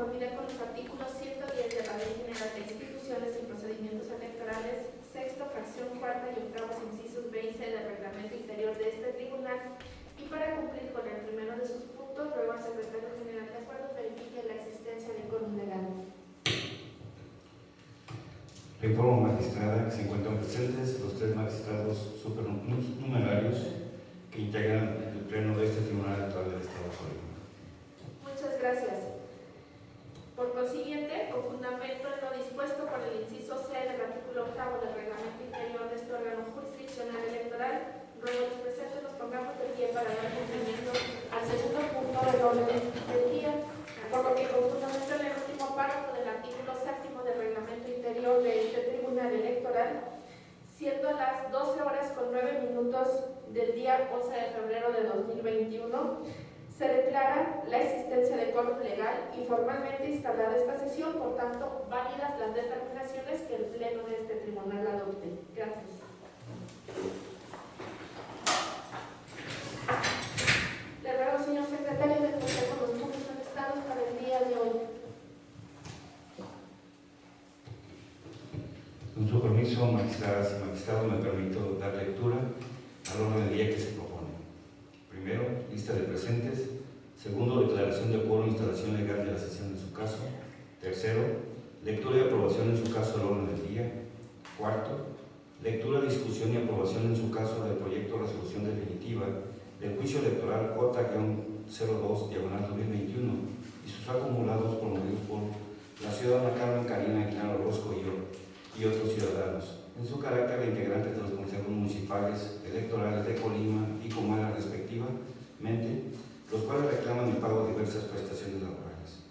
conformidad con los artículos 110 de la Ley General de Instituciones y Procedimientos Electorales, sexto, fracción cuarta y octavos incisos B y C del reglamento interior de este tribunal, y para cumplir con el primero de sus puntos, ruego al secretario general de acuerdo verifique la existencia de quórum legal. Le informo, magistrada, que se encuentran presentes los 3 magistrados supernumerarios que integran el pleno de este Tribunal Electoral del Estado de Colima. Muchas gracias. Por consiguiente, con fundamento en lo dispuesto por el inciso C del artículo 8 del reglamento interior de este órgano jurisdiccional electoral, ruego a los presentes nos pongamos de pie para dar cumplimiento al segundo punto del orden del día, por lo que con fundamento en el último párrafo del artículo 7 del reglamento interior de este tribunal electoral, siendo las 12:09 del día 11 de febrero de 2021, se declara la existencia de quórum legal y formalmente instalada esta sesión, por tanto, válidas las determinaciones que el Pleno de este tribunal adopte. Gracias. Le ruego, señor secretario, de contar con los puntos enlistados para el día de hoy. Con su permiso, magistradas y magistrados, me permito dar lectura al orden del día que se propone. Primero, lista de presentes. Segundo, declaración de quórum e instalación legal de la sesión en su caso. Tercero, lectura y aprobación en su caso del orden del día. Cuarto, lectura, discusión y aprobación en su caso del proyecto de resolución definitiva del juicio electoral J-02-2021 y sus acumulados promovidos por la ciudadana Carmen Karina Aguilar Orozco y otros ciudadanos, en su carácter de integrantes de los consejos municipales electorales de Colima y Comala respectivamente, los cuales reclaman el pago de diversas prestaciones laborales.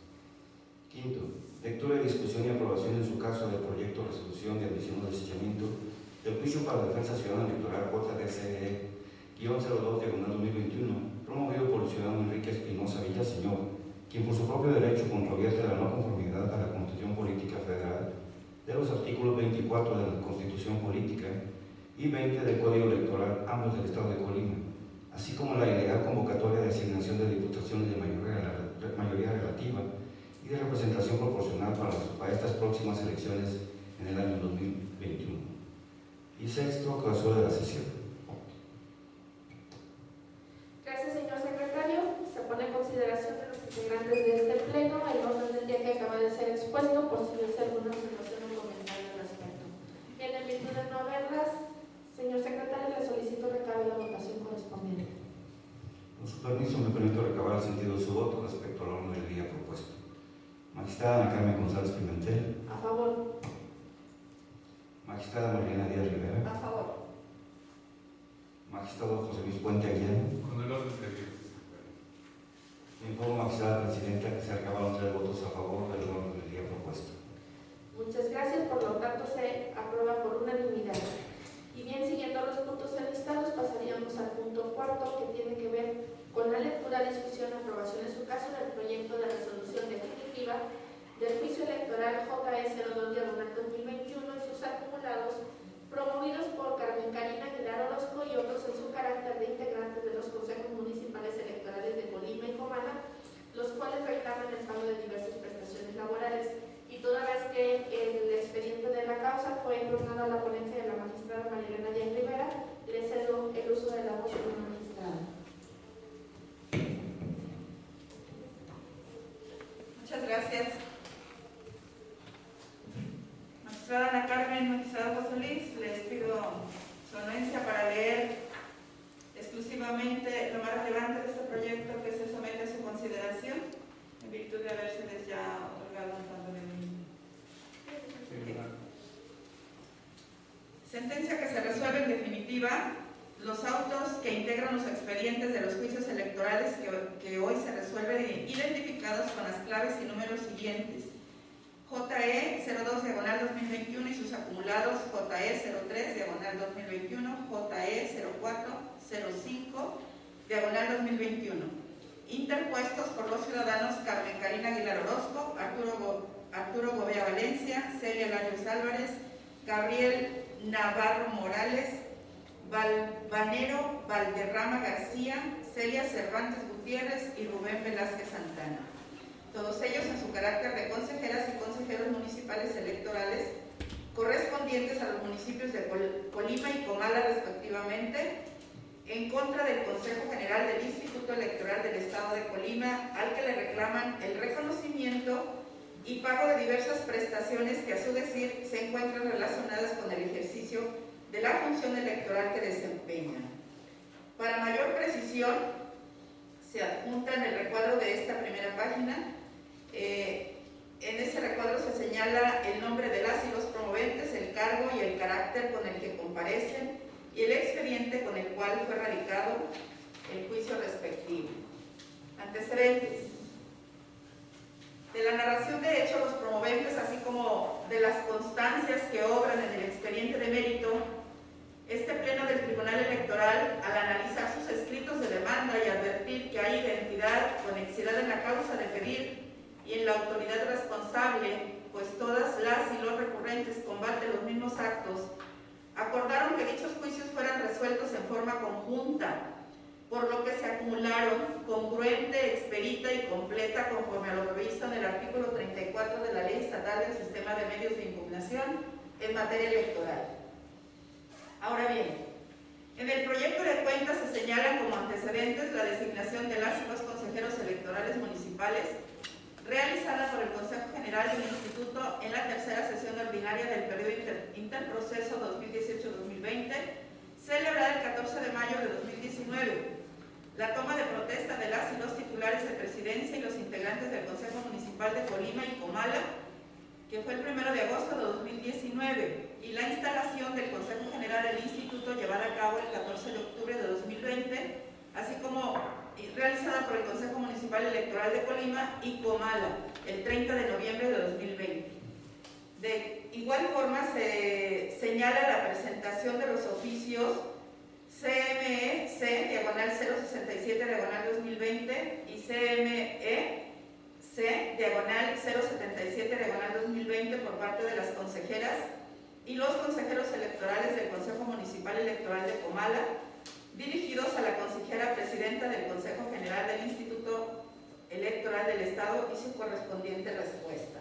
Quinto, lectura y discusión y aprobación en su caso del proyecto de resolución de admisión o desechamiento del juicio para la defensa ciudadana electoral JDCE-02-2021, promovido por el ciudadano Enrique Espinosa Villaseñor, quien por su propio derecho controvierte la no conformidad a la Constitución Política Federal de los artículos 24 de la Constitución Política y 20 del Código Electoral, ambos del Estado de Colima, así como la ilegal convocatoria de asignación de diputaciones de mayoría relativa y de representación proporcional para estas próximas elecciones en el año 2021. Y sexto, clausura de la sesión. Gracias, señor secretario. Se pone en consideración de los integrantes de este pleno el orden del día que acaba de ser expuesto, por si hubiese alguna observación o comentario al respecto. En virtud de no haberlas, señor secretario, le solicito recabe la votación correspondiente. Con su permiso, me permito recabar el sentido de su voto respecto al orden del día propuesto. Magistrada Ana Carmen González Pimentel. A favor. Magistrada Mariana Díaz Rivera. A favor. Magistrado José Luis Puente Aguilar. Con el orden del día. Me informo, magistrada presidenta, que se recabaron 3 votos a favor del orden del día propuesto. Muchas gracias, por lo tanto se aprueba por unanimidad. Y bien, siguiendo los puntos enlistados, pasaríamos al punto cuarto, que tiene que ver con la lectura, discusión y aprobación en su caso del proyecto de resolución definitiva del juicio electoral JE-02-2021 y sus acumulados, promovidos por Carmen Karina Aguilar Orozco y otros en su carácter de integrantes de los consejos municipales electorales de Colima y Comala, los cuales reclaman el pago de diversas prestaciones laborales. Y toda vez que el expediente de la causa fue impugnado a la ponencia de la magistrada Mariana Díaz Rivera, le cedo el uso de la voz de la magistrada. Muchas gracias. Magistrada Ana Carmen, magistrado José Luis, les pido su anuencia para leer exclusivamente lo más relevante de este proyecto que se somete a su consideración, en virtud de habérseles ya otorgado un tanto de mismo. Sentencia que se resuelve en definitiva los autos que integran los expedientes de los juicios electorales que hoy se resuelven identificados con las claves y números siguientes: JE-02-2021 y sus acumulados JE-03-2021, JE-04-05-2021, interpuestos por los ciudadanos Carmen Karina Aguilar Orozco, Arturo Gobea Valencia, Celia Larios Álvarez, Gabriel Navarro Morales, Valvanero Valderrama García, Celia Cervantes Gutiérrez y Rubén Velázquez Santana. todos ellos en su carácter de consejeras y consejeros municipales electorales, correspondientes a los municipios de Colima y Comala respectivamente, en contra del Consejo General del Instituto Electoral del Estado de Colima, al que le reclaman el reconocimiento y pago de diversas prestaciones que a su decir se encuentran relacionadas con el ejercicio de la función electoral que desempeñan. Para mayor precisión, se adjunta en el recuadro de esta primera página. En ese recuadro se señala el nombre de las y los promoventes, el cargo y el carácter con el que comparecen y el expediente con el cual fue radicado el juicio respectivo. Antecedentes. De la narración de hechos, los promoventes, así como de las constancias que obran en el expediente de mérito, este pleno del Tribunal Electoral, al analizar sus escritos de demanda y advertir que hay identidad, conexidad en la causa de pedir y en la autoridad responsable, pues todas las y los recurrentes combaten los mismos actos, acordaron que dichos juicios fueran resueltos en forma conjunta, por lo que se acumularon congruente, expedita y completa conforme a lo previsto en el artículo 34 de la Ley Estatal del Sistema de Medios de Impugnación en materia electoral. Ahora bien, en el proyecto de cuentas se señalan como antecedentes la designación de las y los consejeros electorales municipales realizada por el Consejo General del Instituto en la tercera sesión ordinaria del periodo interproceso 2018-2020, celebrada el 14 de mayo de 2019. La toma de protesta de las y los titulares de presidencia y los integrantes del Consejo Municipal de Colima y Comala, que fue el 1 de agosto de 2019, y la instalación del Consejo General del Instituto llevada a cabo el 14 de octubre de 2020, así como realizada por el Consejo Municipal Electoral de Colima y Comala el 30 de noviembre de 2020. De igual forma se señala la presentación de los oficios CME-C, diagonal 067, diagonal 2020 y CME-C, diagonal 077, diagonal 2020 por parte de las consejeras y los consejeros electorales del Consejo Municipal Electoral de Comala, dirigidos a la consejera presidenta del Consejo General del Instituto Electoral del Estado y su correspondiente respuesta.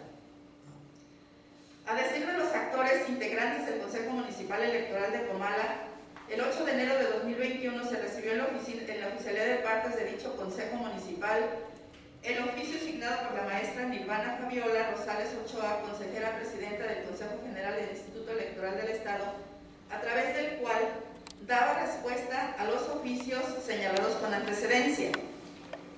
A decir de los actores integrantes del Consejo Municipal Electoral de Comala, el 8 de enero de 2021 se recibió en la oficialidad de partes de dicho Consejo Municipal el oficio signado por la maestra Nirvana Fabiola Rosales Ochoa, consejera presidenta del Consejo General del Instituto Electoral del Estado, a través del cual daba respuesta a los oficios señalados con antecedencia.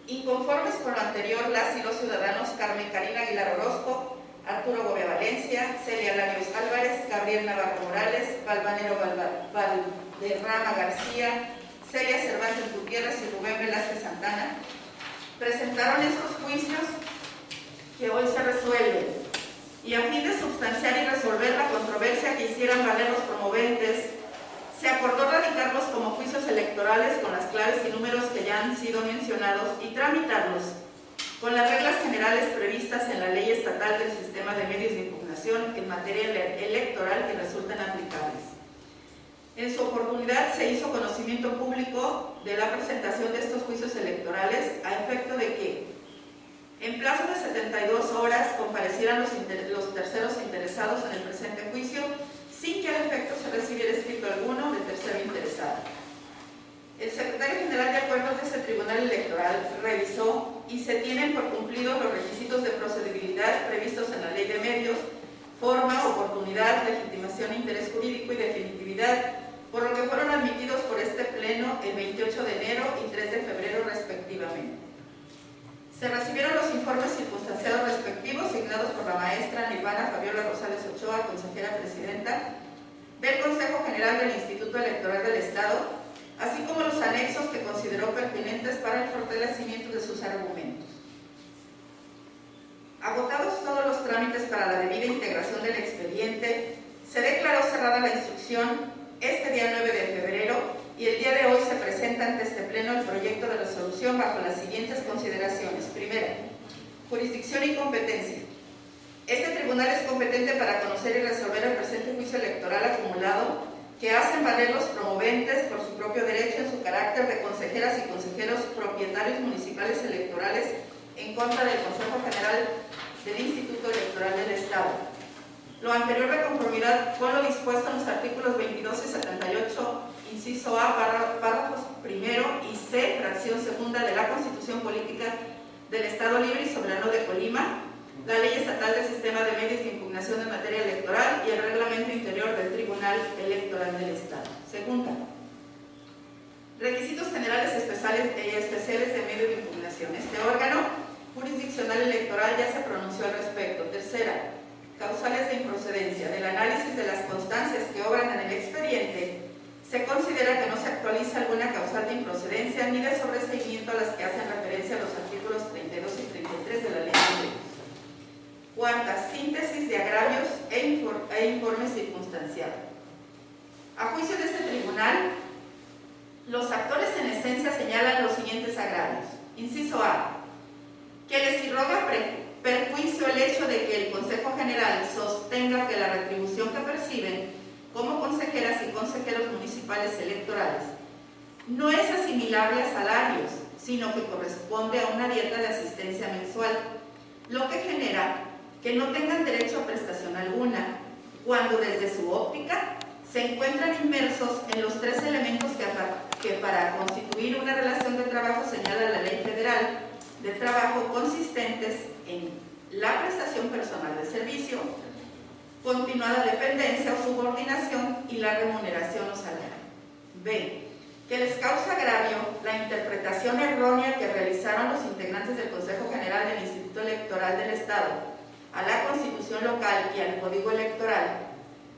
Inconformes con lo anterior, las y los ciudadanos Carmen Karina Aguilar Orozco, Arturo Gobea Valencia, Celia Larios Álvarez, Gabriel Navarro Morales, Valvanero Valderrama García, Celia Cervantes Gutiérrez y Rubén Velázquez Santana, presentaron estos juicios que hoy se resuelven, y a fin de substanciar y resolver la controversia que hicieran valer los promoventes, se acordó radicarlos como juicios electorales con las claves y números que ya han sido mencionados y tramitarlos con las reglas generales previstas en la Ley Estatal del Sistema de Medios de Impugnación en materia electoral que resultan aplicables. En su oportunidad se hizo conocimiento público de la presentación de estos juicios electorales a efecto de que, en plazo de 72 horas, comparecieran los terceros interesados en el presente juicio, sin que al efecto se recibiera escrito alguno de tercero interesado. El secretario general de acuerdos de este Tribunal Electoral revisó y se tienen por cumplidos los requisitos de procedibilidad previstos en la Ley de Medios, forma, oportunidad, legitimación, interés jurídico y definitividad, por lo que fueron admitidos por este Pleno el 28 de enero y 3 de febrero respectivamente. Se recibieron los informes circunstanciados respectivos signados por la maestra Nirvana Fabiola Rosales Ochoa, consejera presidenta del Consejo General del Instituto Electoral del Estado, así como los anexos que consideró pertinentes para el fortalecimiento de sus argumentos. Agotados todos los trámites para la debida integración del expediente, se declaró cerrada la instrucción este día 9 de febrero y el día de hoy se presenta ante este Pleno el proyecto de resolución bajo las siguientes consideraciones. Primera, jurisdicción y competencia. Este tribunal es competente para conocer y resolver el presente juicio electoral acumulado que hacen valer los promoventes por su propio derecho en su carácter de consejeras y consejeros propietarios municipales electorales en contra del Consejo General del Instituto Electoral del Estado. Lo anterior de conformidad con lo dispuesto en los artículos 22 y 78, inciso A, párrafos primero y C, fracción segunda de la Constitución Política del Estado Libre y Soberano de Colima, la Ley Estatal del Sistema de Medios de Impugnación en materia electoral y el Reglamento Interior del Tribunal Electoral del Estado. Segunda, requisitos generales especiales de medio de impugnación. Este órgano jurisdiccional electoral ya se pronunció al respecto. Tercera, causales de improcedencia. Del análisis de las constancias que obran en el expediente, se considera que no se actualiza alguna causal de improcedencia ni de sobreseimiento a las que hacen referencia a los artículos 32 y 33 de la Ley de Medios. Cuarta, síntesis de agravios e informe circunstancial. A juicio de este tribunal, los actores en esencia señalan los siguientes agravios. Inciso A, que les irroga perjuicio el hecho de que el Consejo General sostenga que la retribución que perciben como consejeras y consejeros municipales electorales no es asimilable a salarios, sino que corresponde a una dieta de asistencia mensual, lo que genera que no tengan derecho a prestación alguna, cuando desde su óptica se encuentran inmersos en los tres elementos que para constituir una relación de trabajo señala la Ley Federal de Trabajo, consistentes en la prestación personal de servicio, continuada dependencia o subordinación y la remuneración o salario. B, que les causa agravio la interpretación errónea que realizaron los integrantes del Consejo General del Instituto Electoral del Estado a la Constitución local y al Código Electoral,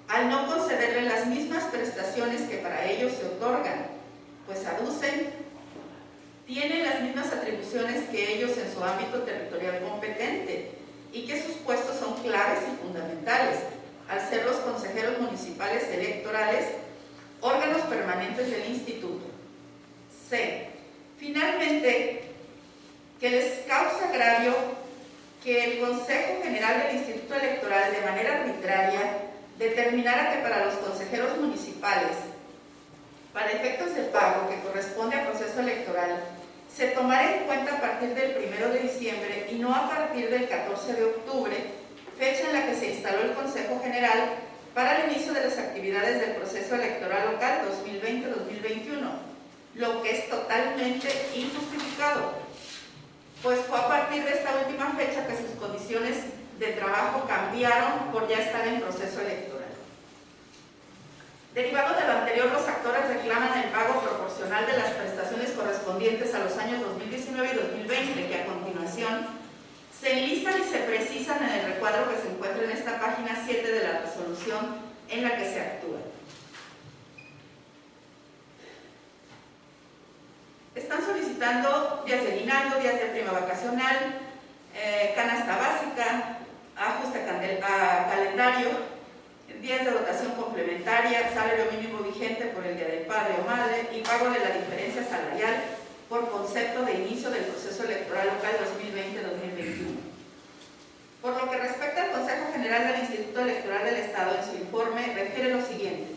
al no concederle las mismas prestaciones que para ellos se otorgan, pues aducen, tienen las mismas atribuciones que ellos en su ámbito territorial competente y que sus puestos son claves y fundamentales, al ser los consejeros municipales electorales, órganos permanentes del Instituto. C, finalmente, que les causa agravio que el Consejo General del Instituto Electoral de manera arbitraria determinara que para los consejeros municipales, para efectos de pago que corresponde al proceso electoral, se tomará en cuenta a partir del 1 de diciembre y no a partir del 14 de octubre, fecha en la que se instaló el Consejo General para el inicio de las actividades del proceso electoral local 2020-2021, lo que es totalmente injustificado, pues fue a partir de esta última fecha que sus condiciones de trabajo cambiaron por ya estar en proceso electoral. Derivado de lo anterior, los actores reclaman el pago proporcional de las prestaciones correspondientes a los años 2019 y 2020, que a continuación se enlistan y se precisan en el recuadro que se encuentra en esta página 7 de la resolución en la que se actúa. Están solicitando días de aguinaldo, días de prima vacacional, canasta básica, ajuste a calendario, días de dotación complementaria, salario mínimo vigente por el Día del Padre o Madre y pago de la diferencia salarial por concepto de inicio del proceso electoral local 2020-2021. Por lo que respecta al Consejo General del Instituto Electoral del Estado, en su informe refiere lo siguiente: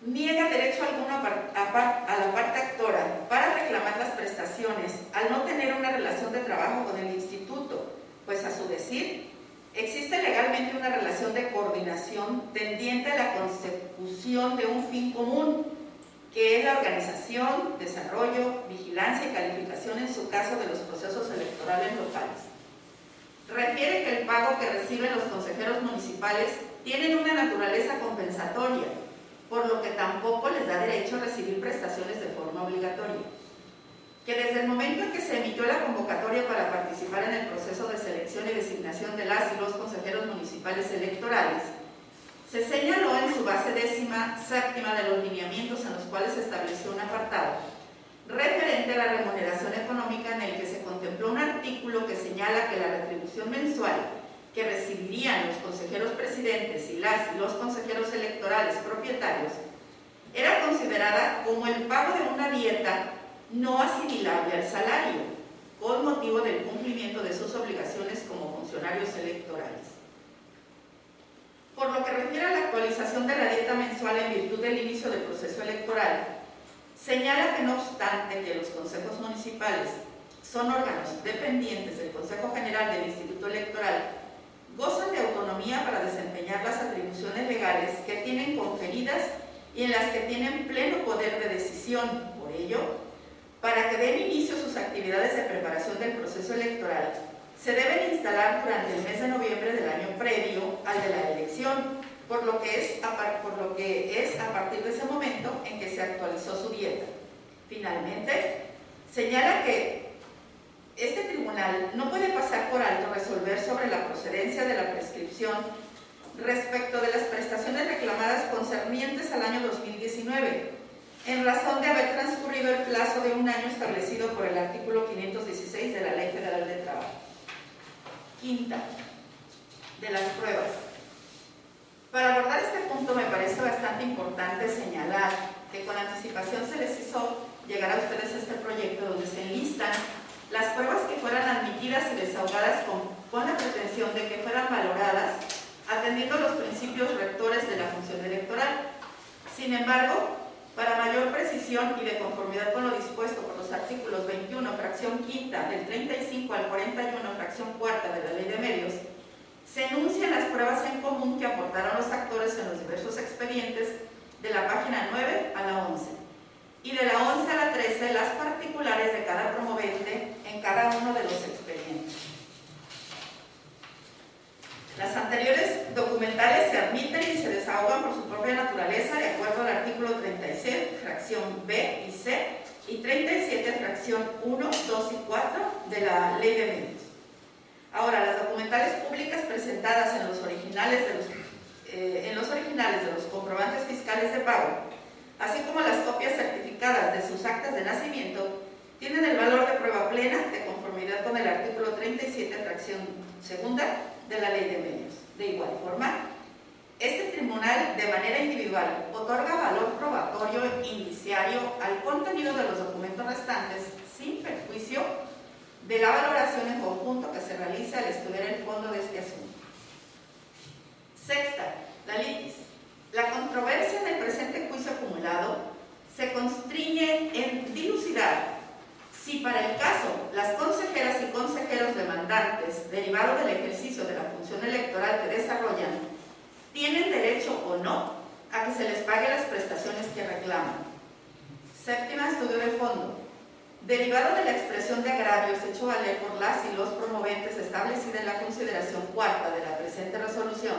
niega derecho alguno a la parte actora para reclamar las prestaciones al no tener una relación de trabajo con el instituto, pues a su decir existe legalmente una relación de coordinación tendiente a la consecución de un fin común, que es la organización, desarrollo, vigilancia y calificación en su caso de los procesos electorales locales. Refiere que el pago que reciben los consejeros municipales tienen una naturaleza compensatoria, por lo que tampoco les da derecho a recibir prestaciones de forma obligatoria. Que desde el momento en que se emitió la convocatoria para participar en el proceso de selección y designación de las y los consejeros municipales electorales, se señaló en su base 17ª de los lineamientos en los cuales se estableció un apartado referente a la remuneración económica, en el que se contempló un artículo que señala que la retribución mensual que recibirían los consejeros presidentes y las y los consejeros electorales propietarios era considerada como el pago de una dieta no asimilable al salario, con motivo del cumplimiento de sus obligaciones como funcionarios electorales. Por lo que refiere a la actualización de la dieta mensual en virtud del inicio del proceso electoral, señala que no obstante que los consejos municipales son órganos dependientes del Consejo General del Instituto Electoral, gozan de autonomía para desempeñar las atribuciones legales que tienen conferidas y en las que tienen pleno poder de decisión. Por ello, para que den inicio a sus actividades de preparación del proceso electoral, se deben instalar durante el mes de noviembre del año previo al de la elección, por lo que es a partir de ese momento en que se actualizó su dieta. Finalmente, señala que este tribunal no puede pasar por alto resolver sobre la procedencia de la prescripción respecto de las prestaciones reclamadas concernientes al año 2019, en razón de haber transcurrido el plazo de un año establecido por el artículo 516 de la Ley Federal de Trabajo. Quinta, de las pruebas. Para abordar este punto me parece bastante importante señalar que con anticipación se les hizo llegar a ustedes este proyecto donde se enlistan las pruebas que fueran admitidas y desahogadas con la pretensión de que fueran valoradas atendiendo los principios rectores de la función electoral. Sin embargo, para mayor precisión y de conformidad con lo dispuesto por los artículos 21, fracción quinta, del 35 al 41, fracción cuarta de la Ley de Medios, se enuncian las pruebas en común que aportaron los actores en los diversos expedientes de la página 9 a la 11 y de la 11 a la 13 las particulares de cada promovente en cada uno de los expedientes. Las anteriores documentales se admiten y se desahogan por su propia naturaleza de acuerdo al artículo 36, fracción B y C, y 37, fracción 1, 2 y 4 de la Ley de Medios. Ahora, las documentales públicas presentadas en los originales de los comprobantes fiscales de pago, así como las copias certificadas de sus actas de nacimiento, tienen el valor de prueba plena de conformidad con el artículo 37, fracción segunda de la Ley de Medios. De igual forma, este tribunal, de manera individual, otorga valor probatorio indiciario al contenido de los documentos restantes, sin perjuicio de la valoración en conjunto que se realiza al estudiar el fondo de este asunto. Sexta, la litis. La controversia del presente juicio acumulado se constriñe en dilucidar si para el caso las consejeras y consejeros demandantes, derivado del ejercicio de la función electoral que desarrollan, tienen derecho o no a que se les pague las prestaciones que reclaman. Séptima, estudio de fondo. Derivado de la expresión de agravios hecho valer por las y los promoventes establecida en la consideración cuarta de la presente resolución,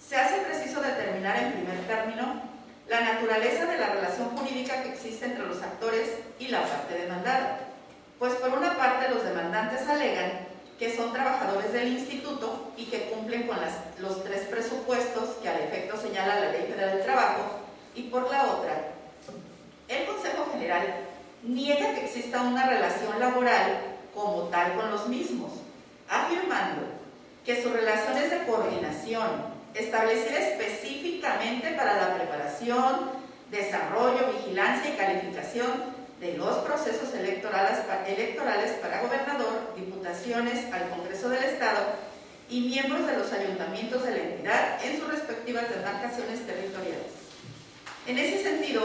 se hace preciso determinar en primer término la naturaleza de la relación jurídica que existe entre los actores y la parte demandada. Pues por una parte los demandantes alegan que son trabajadores del instituto y que cumplen con los tres presupuestos que al efecto señala la Ley Federal del Trabajo, y por la otra, el Consejo General niega que exista una relación laboral como tal con los mismos, afirmando que su relación es de coordinación, establecida específicamente para la preparación, desarrollo, vigilancia y calificación de los procesos electorales para gobernador, diputaciones, al Congreso del Estado y miembros de los ayuntamientos de la entidad en sus respectivas demarcaciones territoriales. En ese sentido,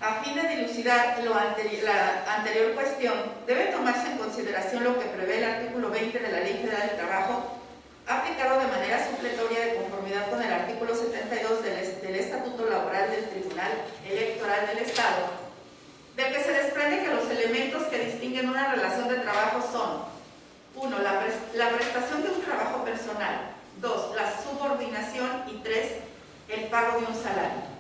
a fin de dilucidar la anterior cuestión, debe tomarse en consideración lo que prevé el artículo 20 de la Ley Federal del Trabajo, aplicado de manera supletoria de conformidad con el artículo 72 del Estatuto Laboral del Tribunal Electoral del Estado, del que se desprende que los elementos que distinguen una relación de trabajo son: 1. La prestación de un trabajo personal; 2. La subordinación; y 3. El pago de un salario.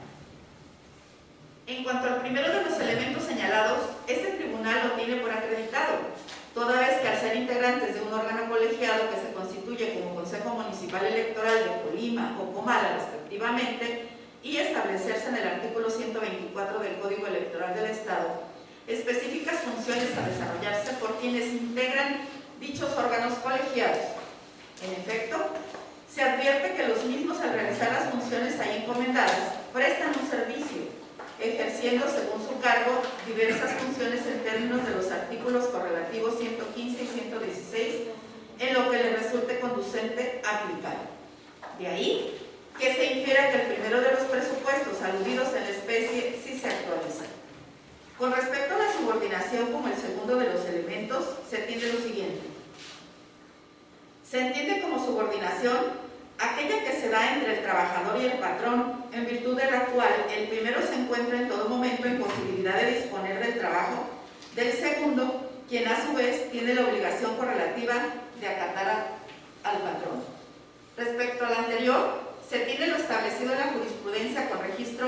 En cuanto al primero de los elementos señalados, este tribunal lo tiene por acreditado, toda vez que al ser integrantes de un órgano colegiado que se constituye como Consejo Municipal Electoral de Colima o Comala respectivamente, y establecerse en el artículo 124 del Código Electoral del Estado específicas funciones a desarrollarse por quienes integran dichos órganos colegiados. En efecto, se advierte que los mismos, al realizar las funciones ahí encomendadas, prestan un servicio, ejerciendo según su cargo diversas funciones en términos de los artículos correlativos 115 y 116, en lo que le resulte conducente aplicar. De ahí que se infiera que el primero de los presupuestos aludidos en la especie sí se actualiza. Con respecto a la subordinación como el segundo de los el primero se encuentra en todo momento en posibilidad de disponer del trabajo del segundo, quien a su vez tiene la obligación correlativa de acatar al patrón. Respecto al anterior, se tiene lo establecido en la jurisprudencia con registro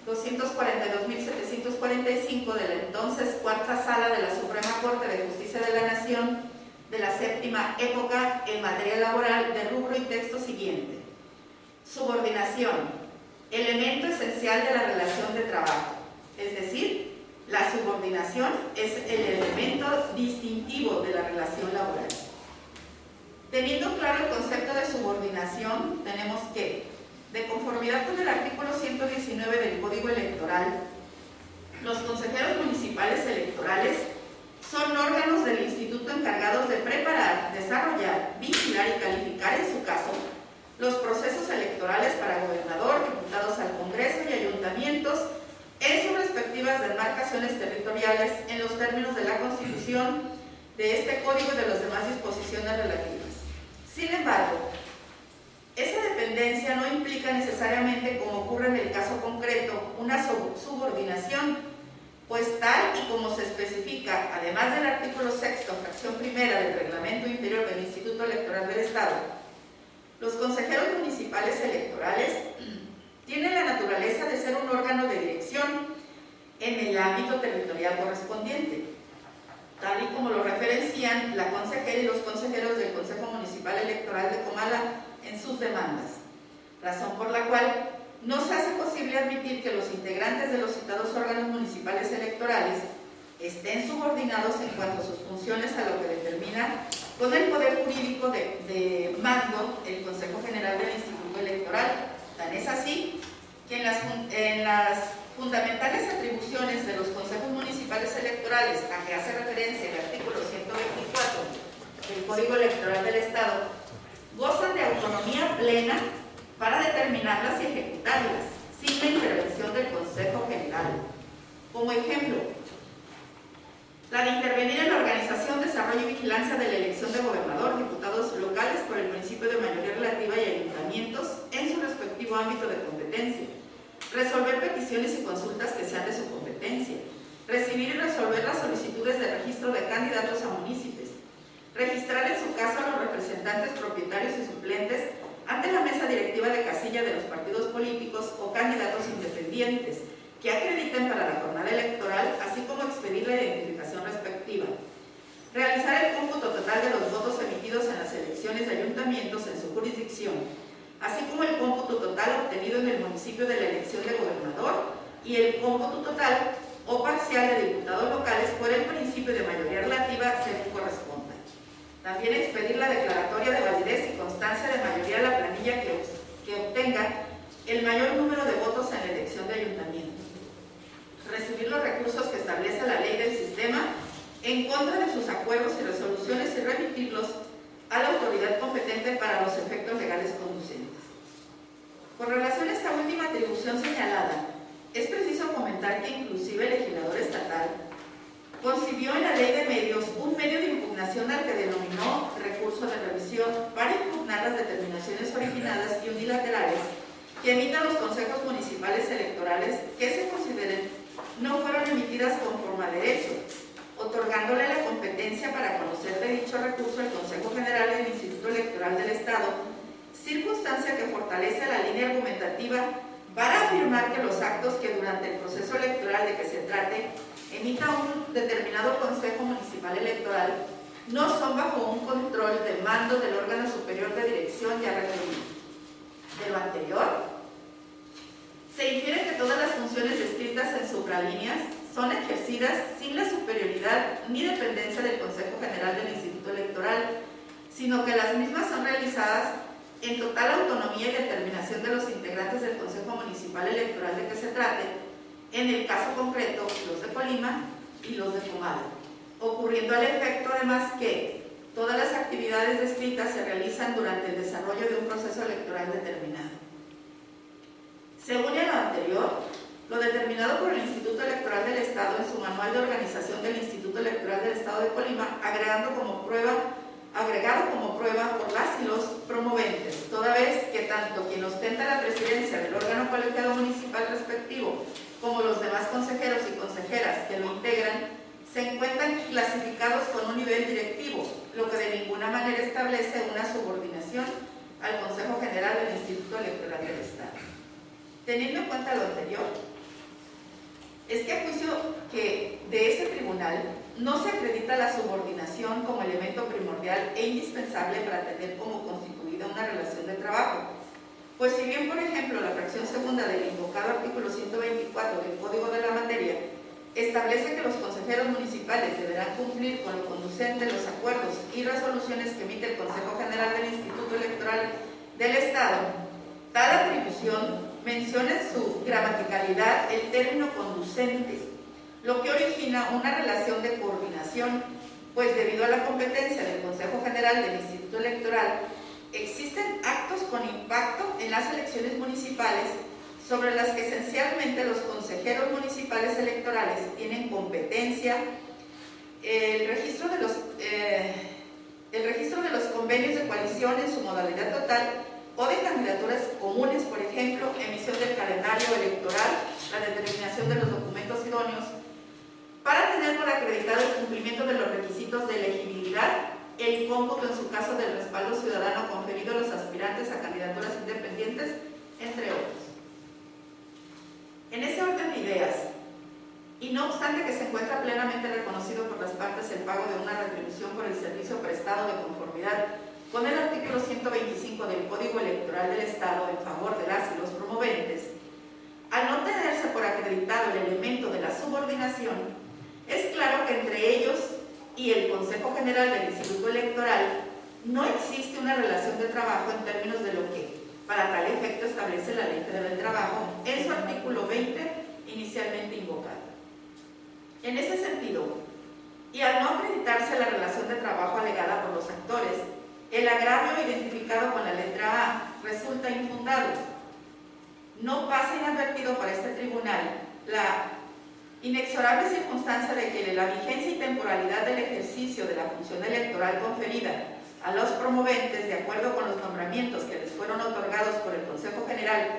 242.745 de la entonces Cuarta Sala de la Suprema Corte de Justicia de la Nación de la séptima época en materia laboral de rubro y texto siguiente. Subordinación, elemento esencial de la relación de trabajo, es decir, la subordinación es el elemento distintivo de la relación laboral. Teniendo claro el concepto de subordinación, tenemos que, de conformidad con el artículo 119 del Código Electoral, los consejeros municipales electorales son órganos del instituto encargados de preparar, desarrollar, vigilar y calificar, en su caso, los procesos electorales para gobernador, diputados al Congreso y ayuntamientos en sus respectivas demarcaciones territoriales en los términos de la Constitución, de este Código y de las demás disposiciones relativas. Sin embargo, esa dependencia no implica necesariamente, como ocurre en el caso concreto, una subordinación, pues tal y como se especifica, además del artículo 6, fracción primera del Reglamento Interior del Instituto Electoral del Estado, los consejeros municipales electorales tienen la naturaleza de ser un órgano de dirección en el ámbito territorial correspondiente, tal y como lo referencian la consejera y los consejeros del Consejo Municipal Electoral de Comala en sus demandas, razón por la cual no se hace posible admitir que los integrantes de los citados órganos municipales electorales estén subordinados en cuanto a sus funciones a lo que determina con el poder jurídico de mando el Consejo General del Instituto Electoral. Tan es así que en las fundamentales atribuciones de los consejos municipales electorales a que hace referencia el artículo 124 del Código Electoral del Estado, gozan de autonomía plena para determinarlas y ejecutarlas, sin la intervención del Consejo General. Como ejemplo, la de intervenir en la organización, desarrollo y vigilancia de la elección de gobernador, diputados locales por el principio de mayoría relativa y ayuntamientos en su respectivo ámbito de competencia, resolver peticiones y consultas que sean de su competencia, recibir y resolver las solicitudes de registro de candidatos a munícipes, registrar en su caso a los representantes propietarios y suplentes ante la mesa directiva de casilla de los partidos políticos o candidatos independientes que acrediten para la jornada electoral, así como expedir la identificación respectiva, realizar el cómputo total de los votos emitidos en las elecciones de ayuntamientos en su jurisdicción, así como el cómputo total obtenido en el municipio de la elección de gobernador y el cómputo total o parcial de diputados locales por el principio de mayoría relativa según corresponda. También expedir la declaratoria de validez y constancia de mayoría de la planilla que obtenga el mayor número de votos en la elección de ayuntamiento. Recibir los recursos que establece la ley del sistema en contra de sus acuerdos y resoluciones y remitirlos a la autoridad competente para los efectos legales conducentes. Con relación a esta última atribución señalada, es preciso comentar que inclusive el legislador estatal concibió en la Ley de Medios un medio de impugnación al que denominó recurso de revisión para impugnar las determinaciones originadas y unilaterales que emitan los consejos municipales electorales que se consideren no fueron emitidas conforme a derecho, otorgándole la competencia para conocer de dicho recurso al Consejo General del Instituto Electoral del Estado, circunstancia que fortalece la línea argumentativa para afirmar que los actos que durante el proceso electoral de que se trate emita un determinado Consejo Municipal Electoral no son bajo un control de mando del órgano superior de dirección ya referido. De lo anterior, se infiere que todas las funciones descritas en supralíneas son ejercidas sin la superioridad ni dependencia del Consejo General del Instituto Electoral, sino que las mismas son realizadas en total autonomía y determinación de los integrantes del Consejo Municipal Electoral de que se trate, en el caso concreto, los de Colima y los de Comala, ocurriendo al efecto además que todas las actividades descritas se realizan durante el desarrollo de un proceso electoral determinado. Según lo anterior, lo determinado por el Instituto Electoral del Estado en su manual de organización del Instituto Electoral del Estado de Colima, agregado como prueba por las y los promoventes, toda vez que tanto quien ostenta la presidencia del órgano colegiado municipal respectivo como los demás consejeros y consejeras que lo integran, se encuentran clasificados con un nivel directivo, lo que de ninguna manera establece una subordinación al Consejo General del Instituto Electoral del Estado. Teniendo en cuenta lo anterior, es que a juicio de ese tribunal no se acredita la subordinación como elemento primordial e indispensable para tener como constituida una relación de trabajo. Pues si bien, por ejemplo, la fracción segunda del invocado artículo 124 del Código de la Materia establece que los consejeros municipales deberán cumplir con lo conducente los acuerdos y resoluciones que emite el Consejo General del Instituto Electoral del Estado, tal atribución menciona en su gramaticalidad el término conducente, lo que origina una relación de coordinación, pues debido a la competencia del Consejo General del Instituto Electoral, existen actos con impacto en las elecciones municipales sobre las que esencialmente los consejeros municipales electorales tienen competencia. El registro de los convenios de coalición en su modalidad total o de candidaturas comunes, por ejemplo, emisión del calendario electoral, la determinación de los documentos idóneos, para tener por acreditado el cumplimiento de los requisitos de elegibilidad, el cómputo en su caso del respaldo ciudadano conferido a los aspirantes a candidaturas independientes, entre otros. En ese orden de ideas, y no obstante que se encuentra plenamente reconocido por las partes el pago de una retribución por el servicio prestado de conformidad con el artículo 125 del Código Electoral del Estado en favor de las y los promoventes, al no tenerse por acreditado el elemento de la subordinación, es claro que entre ellos y el Consejo General del Instituto Electoral no existe una relación de trabajo en términos de lo que, para tal efecto, establece la Ley Federal del Trabajo en su artículo 20, inicialmente invocado. En ese sentido, y al no acreditarse la relación de trabajo alegada por los actores, el agravio identificado con la letra A resulta infundado. No pasa inadvertido para este tribunal la inexorable circunstancia de que la vigencia y temporalidad del ejercicio de la función electoral conferida a los promoventes, de acuerdo con los nombramientos que les fueron otorgados por el Consejo General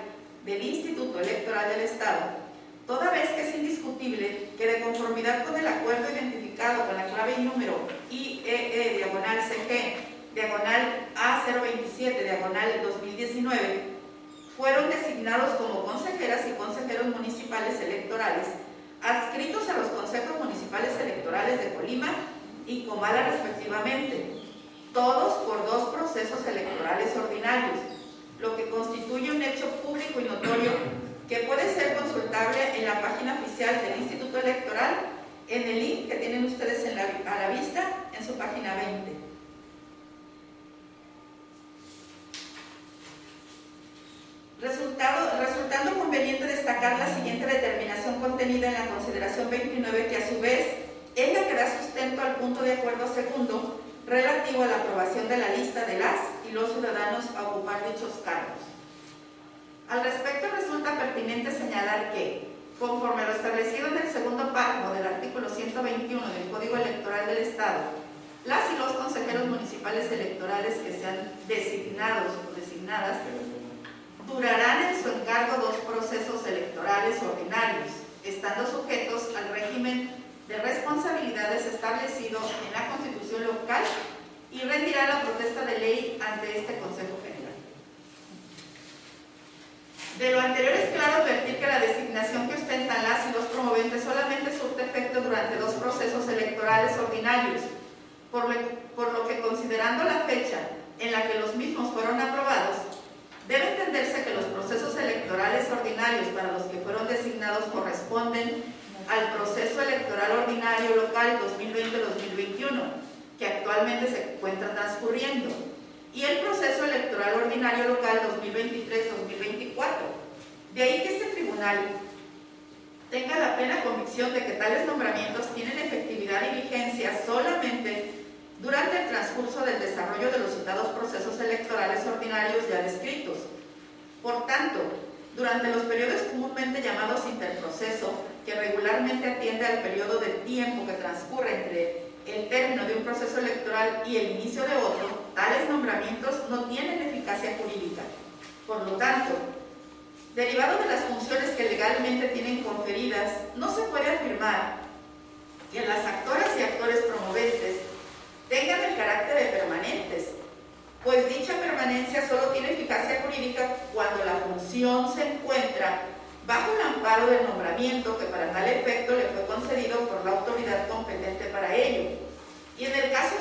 del Instituto Electoral del Estado, toda vez que es indiscutible que de conformidad con el acuerdo identificado con la clave y número IEE/CG A027/2019, fueron designados como consejeras y consejeros municipales electorales adscritos a los consejos municipales electorales de Colima y Comala respectivamente, todos por 2 procesos electorales ordinarios, lo que constituye un hecho público y notorio que puede ser consultable en la página oficial del Instituto Electoral, en el link que tienen ustedes a la vista en su página 20. Resultando conveniente destacar la siguiente determinación contenida en la consideración 29, que a su vez es la que da sustento al punto de acuerdo segundo relativo a la aprobación de la lista de las y los ciudadanos a ocupar dichos cargos. Al respecto, resulta pertinente señalar que, conforme a lo establecido en el segundo párrafo del artículo 121 del Código Electoral del Estado, las y los consejeros municipales electorales que sean designados o designadas durarán en su encargo 2 procesos electorales ordinarios, estando sujetos al régimen de responsabilidades establecido en la Constitución local, y rendirá la protesta de ley ante este Consejo General. De lo anterior es claro advertir que la designación que ostentan las y los promoventes solamente surte efecto durante 2 procesos electorales ordinarios, por lo que, considerando la fecha en la que los mismos fueron aprobados, debe entenderse que los procesos electorales ordinarios para los que fueron designados corresponden al proceso electoral ordinario local 2020-2021, que actualmente se encuentra transcurriendo, y el proceso electoral ordinario local 2023-2024. De ahí que este tribunal tenga la plena convicción de que tales nombramientos tienen efectividad y vigencia solamente durante el transcurso del desarrollo de los citados procesos electorales ordinarios ya descritos. Por tanto, durante los periodos comúnmente llamados interproceso, que regularmente atiende al periodo de tiempo que transcurre entre el término de un proceso electoral y el inicio de otro, tales nombramientos no tienen eficacia jurídica. Por lo tanto, derivado de las funciones que legalmente tienen conferidas no se puede afirmar que las actoras y actores promoventes tengan el carácter de permanentes, pues dicha permanencia solo tiene eficacia jurídica cuando la función se encuentra bajo el amparo del nombramiento que para tal efecto le fue concedido por la autoridad competente para ello, y en el caso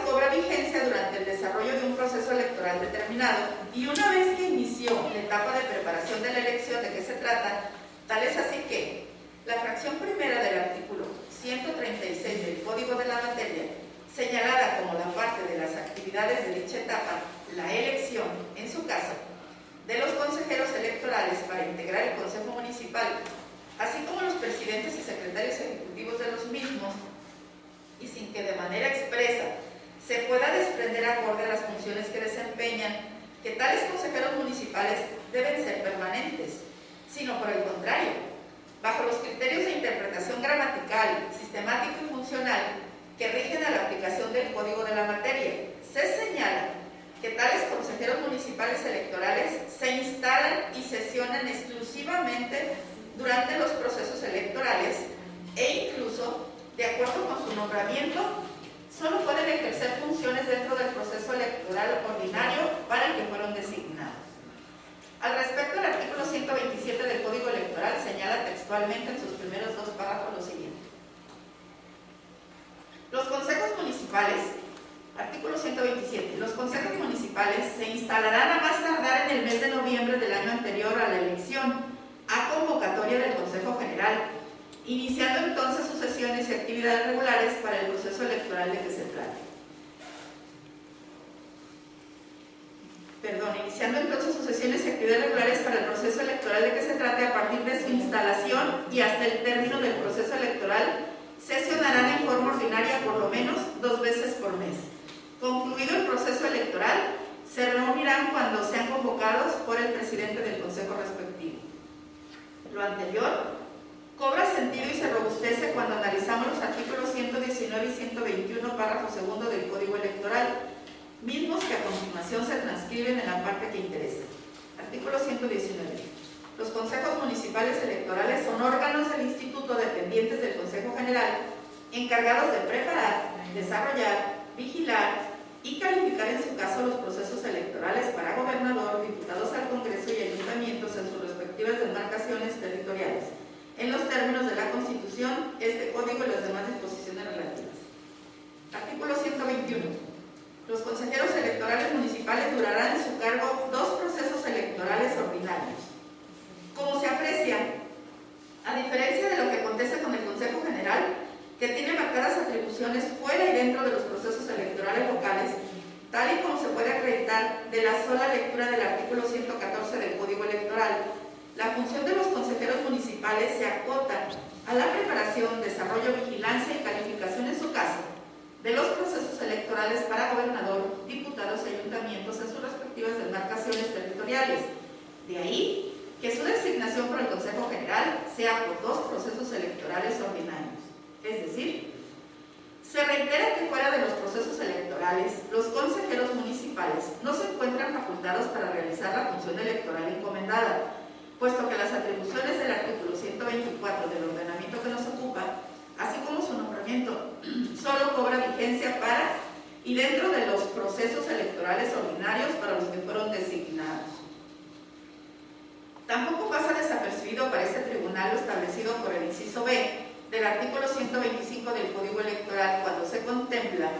cobra vigencia durante el desarrollo de un proceso electoral determinado, y una vez que inició la etapa de preparación de la elección de que se trata, tal es así que la fracción primera del artículo 136 del Código de la Materia, señalada como la parte de las actividades de dicha etapa, la elección, en su caso, de los consejeros electorales para integrar el Consejo Municipal, así como los presidentes y secretarios ejecutivos de los mismos, y sin que de manera expresa se pueda desprender acorde a las funciones que desempeñan, que tales consejeros municipales deben ser permanentes, sino por el contrario, bajo los criterios de interpretación gramatical, sistemático y funcional que rigen a la aplicación del Código de la Materia, se señala que tales consejeros municipales electorales se instalan y sesionan exclusivamente durante los procesos electorales e incluso, de acuerdo con su nombramiento, solo pueden ejercer funciones dentro del proceso electoral ordinario para el que fueron designados. Al respecto, el artículo 127 del Código Electoral señala textualmente en sus primeros dos párrafos lo siguiente. Los consejos municipales, artículo 127, los consejos municipales se instalarán a más tardar en el mes de noviembre del año anterior a la elección, a convocatoria del Consejo General, iniciando entonces sus sesiones y actividades regulares para el proceso electoral de que se trate. Iniciando entonces sus sesiones y actividades regulares para el proceso electoral de que se trate a partir de su instalación y hasta el término del proceso electoral, sesionarán en forma ordinaria por lo menos 2 veces por mes. Concluido el proceso electoral, se reunirán cuando sean convocados por el presidente del consejo respectivo. Lo anterior cobra sentido y se robustece cuando analizamos los artículos 119 y 121, párrafo segundo del Código Electoral, mismos que a continuación se transcriben en la parte que interesa. Artículo 119. Los consejos municipales electorales son órganos del instituto dependientes del Consejo General, encargados de preparar, desarrollar, vigilar y calificar en su caso los procesos electorales para gobernador, diputados al Congreso y ayuntamientos en sus respectivas demarcaciones territoriales, en los términos de la Constitución, este Código y las demás disposiciones relativas. Artículo 121. Los consejeros electorales municipales durarán en su cargo 2 procesos electorales ordinarios. Como se aprecia, a diferencia de lo que acontece con el Consejo General, que tiene marcadas atribuciones fuera y dentro de los procesos electorales locales, tal y como se puede acreditar de la sola lectura del artículo 114 del Código Electoral, la función de los consejeros municipales se acota a la preparación, desarrollo, vigilancia y calificación en su caso de los procesos electorales para gobernador, diputados y ayuntamientos en sus respectivas demarcaciones territoriales. De ahí que su designación por el Consejo General sea por 2 procesos electorales ordinarios. Es decir, se reitera que fuera de los procesos electorales, los consejeros municipales no se encuentran facultados para realizar la función electoral encomendada, puesto que las atribuciones del artículo 124 del ordenamiento que nos ocupa, así como su nombramiento, solo cobra vigencia para y dentro de los procesos electorales ordinarios para los que fueron designados. Tampoco pasa desapercibido para este tribunal lo establecido por el inciso B del artículo 125 del Código Electoral cuando se contempla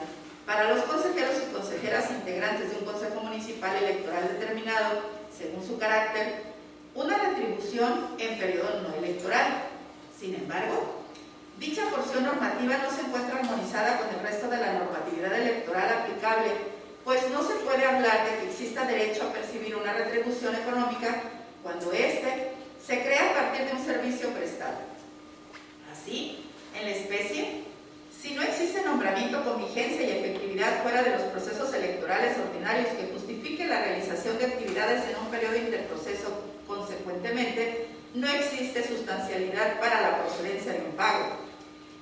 para los consejeros y consejeras integrantes de un consejo municipal electoral determinado, según su carácter, una retribución en periodo no electoral. Sin embargo, dicha porción normativa no se encuentra armonizada con el resto de la normatividad electoral aplicable, pues no se puede hablar de que exista derecho a percibir una retribución económica cuando éste se crea a partir de un servicio prestado. Así, en la especie, si no existe nombramiento con vigencia y efectividad fuera de los procesos electorales ordinarios que justifique la realización de actividades en un periodo interproceso, consecuentemente, no existe sustancialidad para la procedencia de un pago.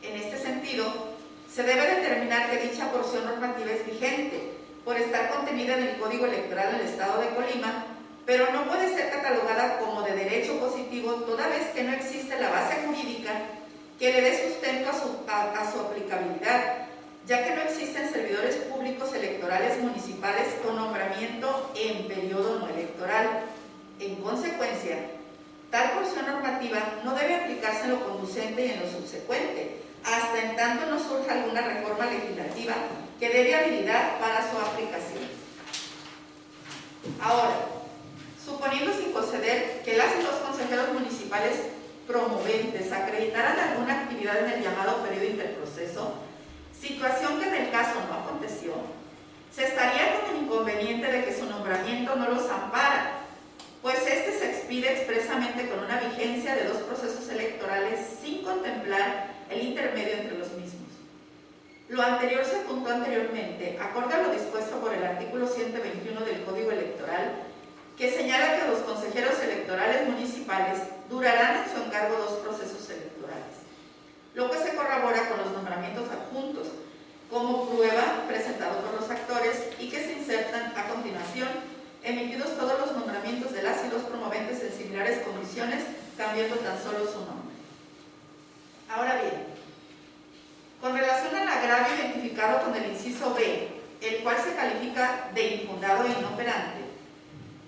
En este sentido, se debe determinar que dicha porción normativa es vigente, por estar contenida en el Código Electoral del Estado de Colima, pero no puede ser catalogada como de derecho positivo toda vez que no existe la base jurídica que le dé sustento a su aplicabilidad, ya que no existen servidores públicos electorales municipales con nombramiento en periodo no electoral. En consecuencia, tal porción normativa no debe aplicarse en lo conducente y en lo subsecuente, hasta en tanto no surja alguna reforma legislativa que dé viabilidad para su aplicación. Ahora, suponiendo sin conceder que las y los consejeros municipales promoventes acreditaran alguna actividad en el llamado periodo interproceso, situación que en el caso no aconteció, se estaría con el inconveniente de que su nombramiento no los ampara, pues este se expide expresamente con una vigencia de 2 procesos electorales sin contemplar el intermedio entre los mismos. Lo anterior se apuntó anteriormente, acorde a lo dispuesto por el artículo 121 del Código Electoral, que señala que los consejeros electorales municipales durarán en su encargo 2 procesos electorales, lo que se corrobora con los nombramientos adjuntos, como prueba presentado por los actores y que se insertan a continuación, emitidos todos los nombramientos de las y los promoventes en similares condiciones, cambiando tan solo su nombre. Ahora bien, con relación al agravio identificado con el inciso B, el cual se califica de infundado e inoperante,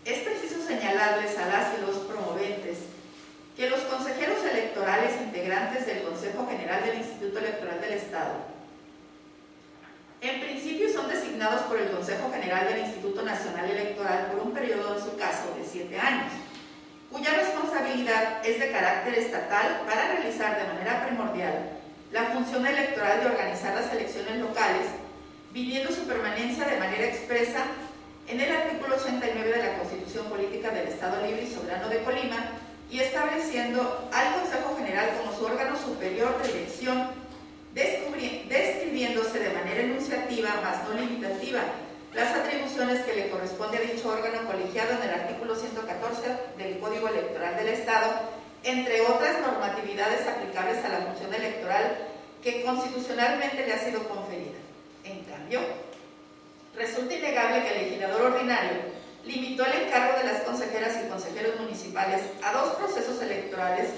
es preciso señalarles a las y los promoventes que los consejeros electorales integrantes del Consejo General del Instituto Electoral del Estado, en principio son designados por el Consejo General del Instituto Nacional Electoral por un periodo, en su caso, de 7 años, cuya responsabilidad es de carácter estatal para realizar de manera primordial la función electoral de organizar las elecciones locales, viniendo su permanencia de manera expresa en el artículo 89 de la Constitución Política del Estado Libre y Soberano de Colima y estableciendo al Consejo General como su órgano superior de dirección, describiéndose de manera enunciativa, más no limitativa, las atribuciones que le corresponde a dicho órgano colegiado en el artículo 114 del Código Electoral del Estado, entre otras normatividades aplicables a la función electoral que constitucionalmente le ha sido conferida. En cambio, resulta innegable que el legislador ordinario limitó el encargo de las consejeras y consejeros municipales a 2 procesos electorales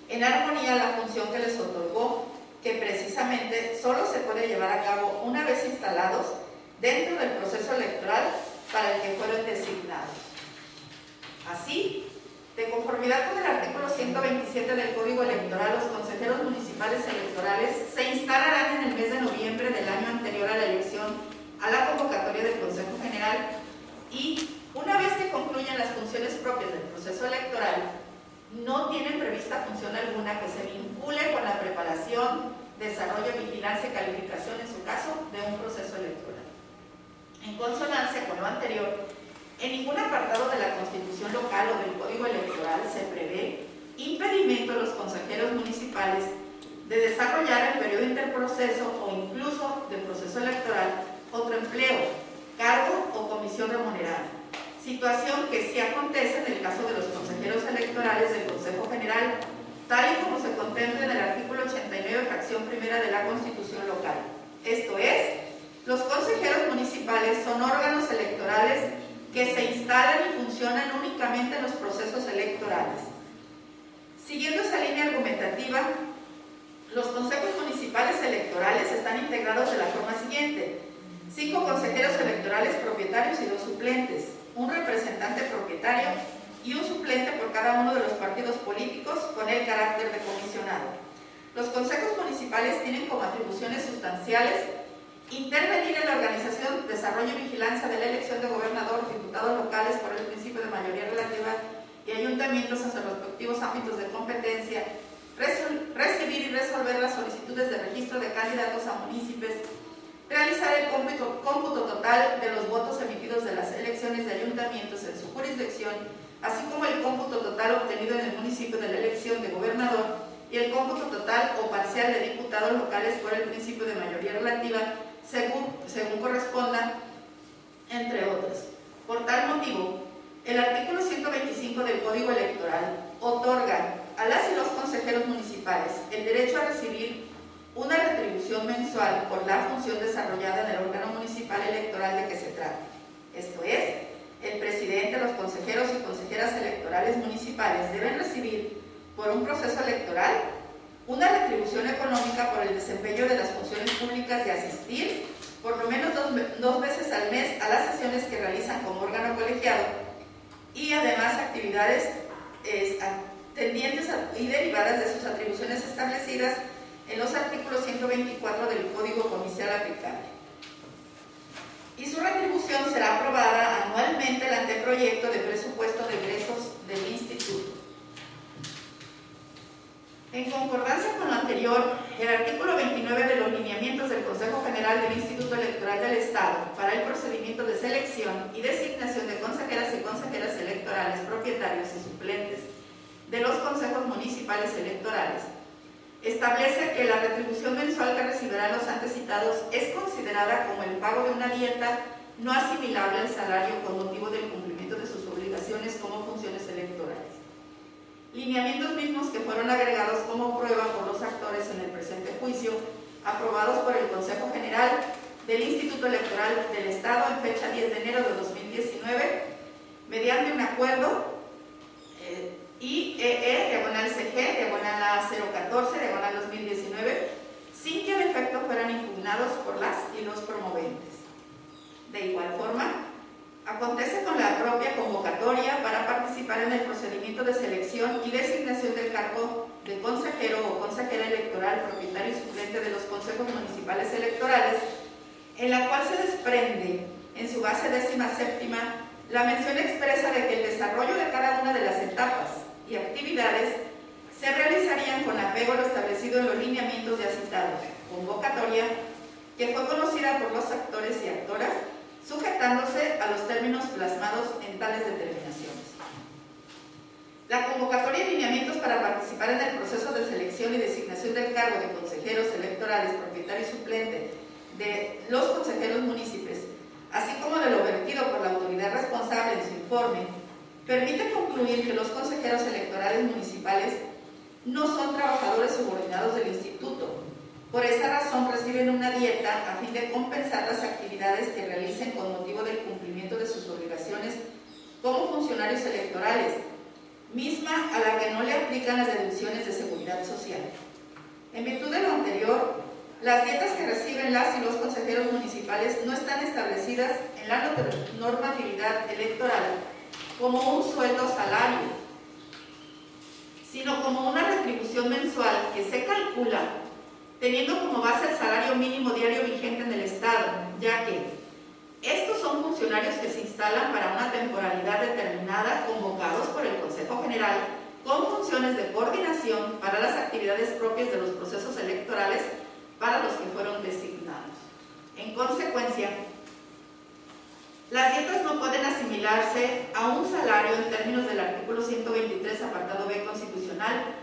en armonía a la función que les otorgó, que precisamente solo se puede llevar a cabo una vez instalados dentro del proceso electoral para el que fueron designados. Así, de conformidad con el artículo 127 del Código Electoral, los consejeros municipales electorales se instalarán en el mes de noviembre del año anterior a la elección a la convocatoria del Consejo General y, una vez que concluyan las funciones propias del proceso electoral, no tienen prevista función alguna que se vincule con la preparación, desarrollo, vigilancia y calificación, en su caso, de un proceso electoral. En consonancia con lo anterior, en ningún apartado de la Constitución local o del Código Electoral se prevé impedimento a los consejeros municipales de desarrollar el periodo interproceso o incluso del proceso electoral otro empleo, cargo o comisión remunerada, situación que sí acontece en el caso de los consejeros electorales del Consejo General, tal y como se contempla en el artículo 89, fracción primera de la Constitución local. Esto es, los consejeros municipales son órganos electorales que se instalan y funcionan únicamente en los procesos electorales. Siguiendo esa línea argumentativa, los consejos municipales electorales están integrados de la forma siguiente: 5 consejeros electorales propietarios y 2 suplentes, un representante propietario y un suplente por cada uno de los partidos políticos con el carácter de comisionado. Los consejos municipales tienen como atribuciones sustanciales intervenir en la organización, desarrollo y vigilancia de la elección de gobernador, diputados locales por el principio de mayoría relativa y ayuntamientos en sus respectivos ámbitos de competencia, recibir y resolver las solicitudes de registro de candidatos a municipios, realizar el cómputo total de los votos emitidos de las elecciones de ayuntamientos en su jurisdicción, así como el cómputo total obtenido en el municipio de la elección de gobernador y el cómputo total o parcial de diputados locales por el principio de mayoría relativa, según corresponda, entre otros. Por tal motivo, el artículo 125 del Código Electoral otorga a las y los consejeros municipales el derecho a recibir una retribución mensual por la función desarrollada en el órgano municipal electoral de que se trate. Esto es, el el presidente, los consejeros y consejeras electorales municipales deben recibir por un proceso electoral una retribución económica por el desempeño de las funciones públicas de asistir por lo menos dos veces al mes a las sesiones que realizan como órgano colegiado y además actividades tendientes y derivadas de sus atribuciones establecidas en los artículos 124 del Código Comicial aplicable. Y su retribución será aprobada anualmente el anteproyecto de presupuesto de egresos del Instituto. En concordancia con lo anterior, el artículo 29 de los lineamientos del Consejo General del Instituto Electoral del Estado para el procedimiento de selección y designación de consejeras y consejeras electorales, propietarios y suplentes de los consejos municipales electorales, establece que la retribución mensual que recibirán los antes citados es considerada como el pago de una dieta no asimilable al salario con motivo del cumplimiento de sus obligaciones como funciones electorales. Lineamientos mismos que fueron agregados como prueba por los actores en el presente juicio, aprobados por el Consejo General del Instituto Electoral del Estado en fecha 10 de enero de 2019, mediante un acuerdo IEE-CG-A014-2019, sin que en efecto fueran impugnados por las y los promoventes. De igual forma, acontece con la propia convocatoria para participar en el procedimiento de selección y designación del cargo de consejero o consejera electoral, propietario y suplente de los consejos municipales electorales, en la cual se desprende en su base 17ª la mención expresa de que el desarrollo de cada una de las etapas y actividades se realizarían con apego a lo establecido en los lineamientos ya citados, convocatoria que fue conocida por los actores y actoras, sujetándose a los términos plasmados en tales determinaciones. La convocatoria y lineamientos para participar en el proceso de selección y designación del cargo de consejeros electorales, propietario y suplente de los consejeros munícipes, así como de lo vertido por la autoridad responsable en su informe, permite concluir que los consejeros electorales municipales no son trabajadores subordinados del instituto. Por esa razón reciben una dieta a fin de compensar las actividades que realicen con motivo del cumplimiento de sus obligaciones como funcionarios electorales, misma a la que no le aplican las deducciones de seguridad social. En virtud de lo anterior, las dietas que reciben las y los consejeros municipales no están establecidas en la normatividad electoral como un sueldo o salario, sino como una retribución mensual que se calcula teniendo como base el salario mínimo diario vigente en el Estado, ya que estos son funcionarios que se instalan para una temporalidad determinada, convocados por el Consejo General, con funciones de coordinación para las actividades propias de los procesos electorales para los que fueron designados. En consecuencia, las dietas no pueden asimilarse a un salario en términos del artículo 123, apartado B constitucional,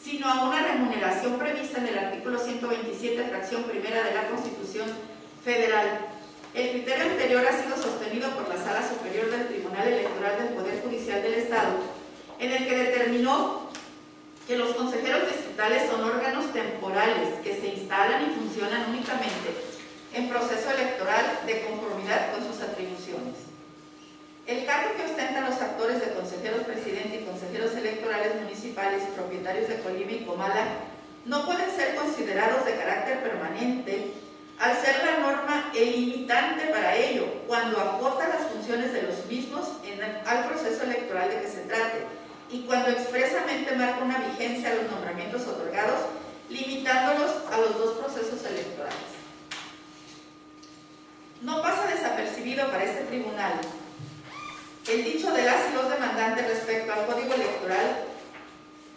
sino a una remuneración prevista en el artículo 127, fracción primera de la Constitución Federal. El criterio anterior ha sido sostenido por la Sala Superior del Tribunal Electoral del Poder Judicial del Estado, en el que determinó que los consejeros distritales son órganos temporales que se instalan y funcionan únicamente en proceso electoral de conformidad con sus atribuciones. El cargo que ostentan los actores de consejeros presidente y consejeros electorales municipales, propietarios de Colima y Comala, no pueden ser considerados de carácter permanente al ser la norma el limitante para ello, cuando acota las funciones de los mismos al proceso electoral de que se trate, y cuando expresamente marca una vigencia a los nombramientos otorgados, limitándolos a los dos procesos electorales. No pasa desapercibido para este tribunal el dicho de las y los demandantes respecto al Código Electoral,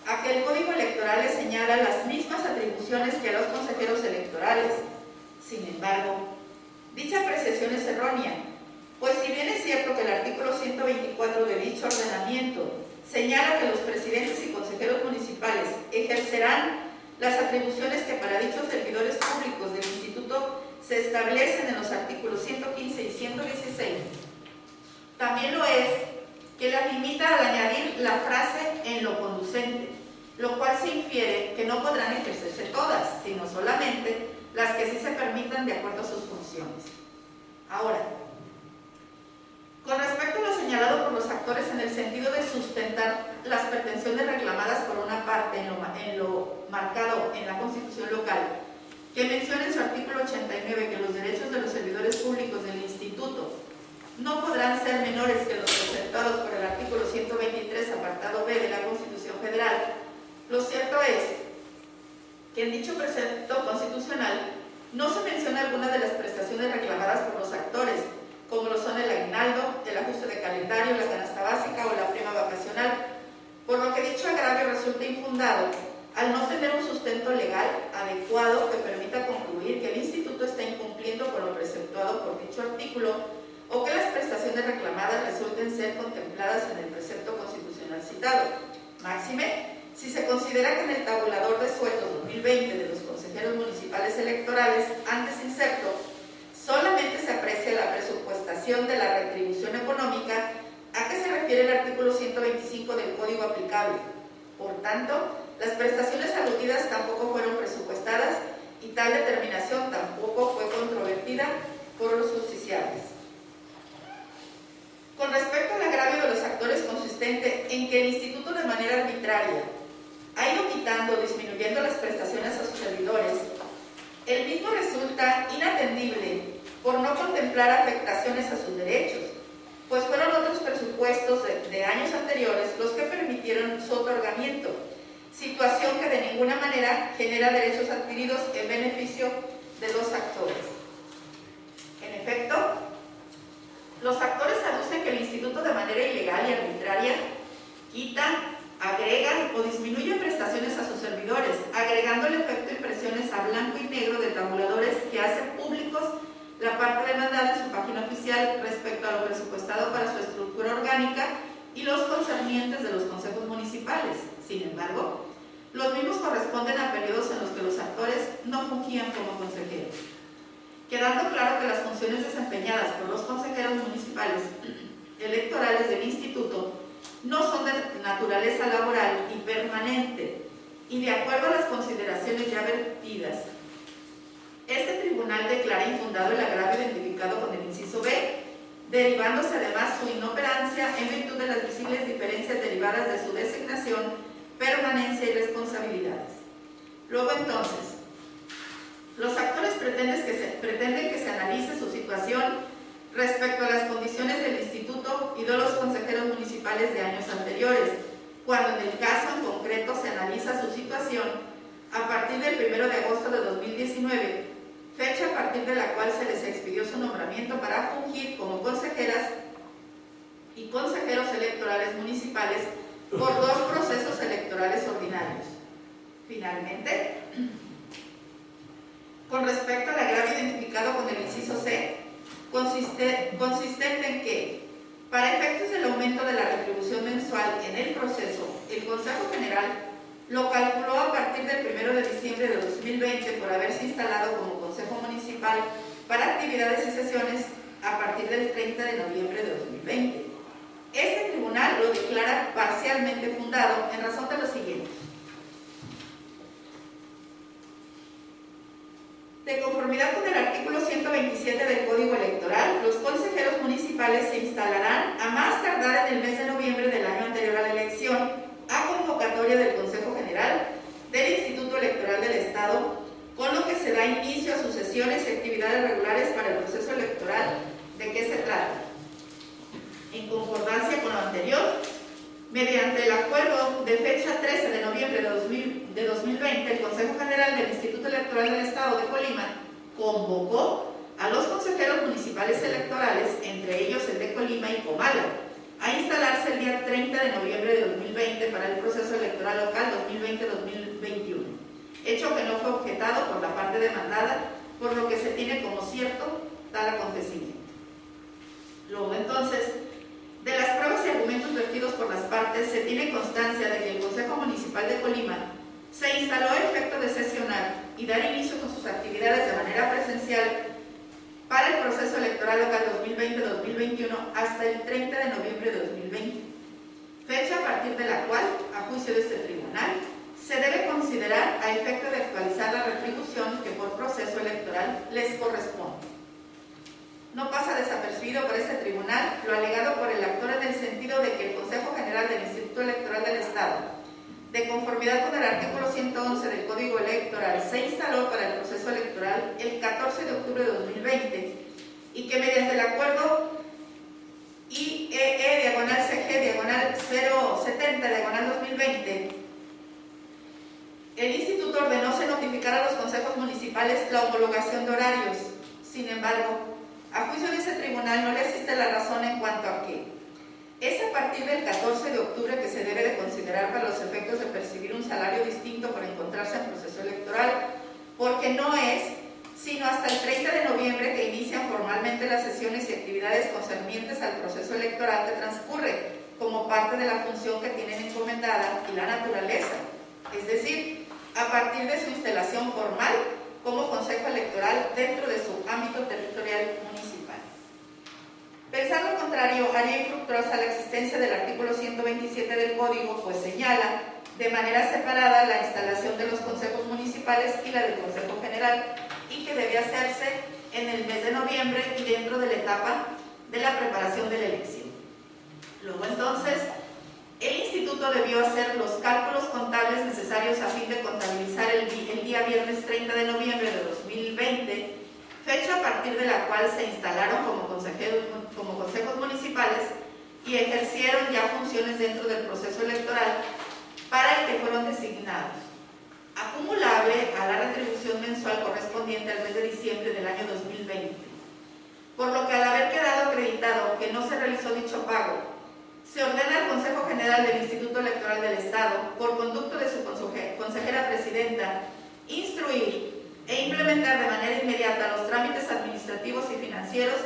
a que el Código Electoral le señala las mismas atribuciones que a los consejeros electorales. Sin embargo, dicha apreciación es errónea, pues si bien es cierto que el artículo 124 de dicho ordenamiento señala que los presidentes y consejeros municipales ejercerán las atribuciones que para dichos servidores públicos del Instituto se establecen en los artículos 115 y 116, también lo es que la limita al añadir la frase en lo conducente, lo cual se infiere que no podrán ejercerse todas, sino solamente las que sí se permitan de acuerdo a sus funciones. Ahora, Con respecto a lo señalado por los actores en el sentido de sustentar las pretensiones reclamadas por una parte en lo marcado en la Constitución local, que menciona en su artículo 89 que los derechos de los servidores públicos del Instituto no podrán ser menores que los preceptuados por el artículo 123, apartado B de la Constitución Federal, lo cierto es que en dicho precepto constitucional no se menciona alguna de las prestaciones reclamadas por los actores, como lo son el aguinaldo, el ajuste de calendario, la canasta básica o la prima vacacional, por lo que dicho agravio resulta infundado al no tener un sustento legal adecuado que permita concluir que el Instituto está incumpliendo con lo preceptuado por dicho artículo o que las prestaciones reclamadas resulten ser contempladas en el precepto constitucional citado. Máxime, si se considera que en el tabulador de sueldos 2020 de los consejeros municipales electorales, antes inserto, solamente se aprecia la presupuestación de la retribución económica a que se refiere el artículo 125 del Código aplicable. Por tanto, las prestaciones aludidas tampoco fueron presupuestadas y tal determinación tampoco fue controvertida por los justiciables. Con respecto al agravio de los actores consistente en que el Instituto de manera arbitraria ha ido quitando o disminuyendo las prestaciones a sus servidores, el mismo resulta inatendible por no contemplar afectaciones a sus derechos, pues fueron otros presupuestos de años anteriores los que permitieron su otorgamiento, situación que de ninguna manera genera derechos adquiridos en beneficio de los actores. En efecto, los actores aducen que el Instituto de manera ilegal y arbitraria quita, agregan o disminuyen prestaciones a sus servidores, agregando el efecto de impresiones a blanco y negro de tabuladores que hacen públicos la parte demandada en su página oficial respecto a lo presupuestado para su estructura orgánica y los concernientes de los consejos municipales. Sin embargo, los mismos corresponden a periodos en los que los actores no fungían como consejeros. Quedando claro que las funciones desempeñadas por los consejeros municipales electorales del Instituto no son de naturaleza laboral y permanente, y de acuerdo a las consideraciones ya vertidas, este tribunal declara infundado el agravio identificado con el inciso B, derivándose además su inoperancia en virtud de las visibles diferencias derivadas de su designación, permanencia y responsabilidades. Luego entonces, los actores pretenden que se analice su situación respecto a las condiciones del Instituto y de los consejeros municipales de años anteriores, cuando en el caso en concreto se analiza su situación a partir del 1 de agosto de 2019, fecha a partir de la cual se les expidió su nombramiento para fungir como consejeras y consejeros electorales municipales por 2 procesos electorales ordinarios. Finalmente, con respecto al agravio identificado con el inciso C, consistente en que, para efectos del aumento de la retribución mensual en el proceso, el Consejo General lo calculó a partir del 1 de diciembre de 2020 por haberse instalado como Consejo Municipal para actividades y sesiones a partir del 30 de noviembre de 2020. Este tribunal lo declara parcialmente fundado en razón de lo siguiente. De conformidad con el artículo 127 del Código Electoral, los consejeros municipales se instalarán a más tardar en el mes de noviembre del año anterior a la elección, a convocatoria del Consejo General del Instituto Electoral del Estado, con lo que se da inicio a sus sesiones y actividades regulares para el proceso electoral. ¿De qué se trata? En concordancia con lo anterior, mediante el acuerdo de fecha 13 de noviembre de 2020, el Consejo General del Instituto Electoral del Estado de Colima convocó a los consejeros municipales electorales, entre ellos el de Colima y Comala, a instalarse el día 30 de noviembre de 2020 para el proceso electoral local 2020-2021, hecho que no fue objetado por la parte demandada, por lo que se tiene como cierto tal acontecimiento. Luego entonces, de las pruebas y argumentos vertidos por las partes, se tiene constancia de que el Consejo Municipal de Colima se instaló a efecto de sesionar y dar inicio con sus actividades de manera presencial para el proceso electoral local 2020-2021 hasta el 30 de noviembre de 2020, fecha a partir de la cual, a juicio de este tribunal, se debe considerar a efecto de actualizar la retribución que por proceso electoral les corresponde. no pasa desapercibido por este tribunal lo alegado por el actor en el sentido de que el Consejo General del Instituto Electoral del Estado, de conformidad con el artículo 111 del Código Electoral, se instaló para el proceso electoral el 14 de octubre de 2020 y que mediante el acuerdo IEE/CG/070/2020, el Instituto ordenó se notificar a los consejos municipales la homologación de horarios. Sin embargo, a juicio de ese tribunal no le asiste la razón en cuanto a que es a partir del 14 de octubre que se debe de considerar para los efectos de percibir un salario distinto por encontrarse en proceso electoral, porque no es sino hasta el 30 de noviembre que inician formalmente las sesiones y actividades concernientes al proceso electoral que transcurre como parte de la función que tienen encomendada y la naturaleza, es decir, a partir de su instalación formal como Consejo Electoral dentro de su ámbito territorial municipal. Pensar lo contrario haría infructuosa la existencia del artículo 127 del Código, pues señala de manera separada la instalación de los consejos municipales y la del Consejo General, y que debe hacerse en el mes de noviembre y dentro de la etapa de la preparación de la elección. Luego entonces, el Instituto debió hacer los cálculos contables necesarios a fin de contabilizar el día viernes 30 de noviembre de 2020, fecha a partir de la cual se instalaron como consejos municipales y ejercieron ya funciones dentro del proceso electoral para el que fueron designados, acumulable a la retribución mensual correspondiente al mes de diciembre del año 2020. Por lo que al haber quedado acreditado que no se realizó dicho pago, se ordena al Consejo General del Instituto Electoral del Estado, por conducto de su consejera presidenta, instruir e implementar de manera inmediata los trámites administrativos y financieros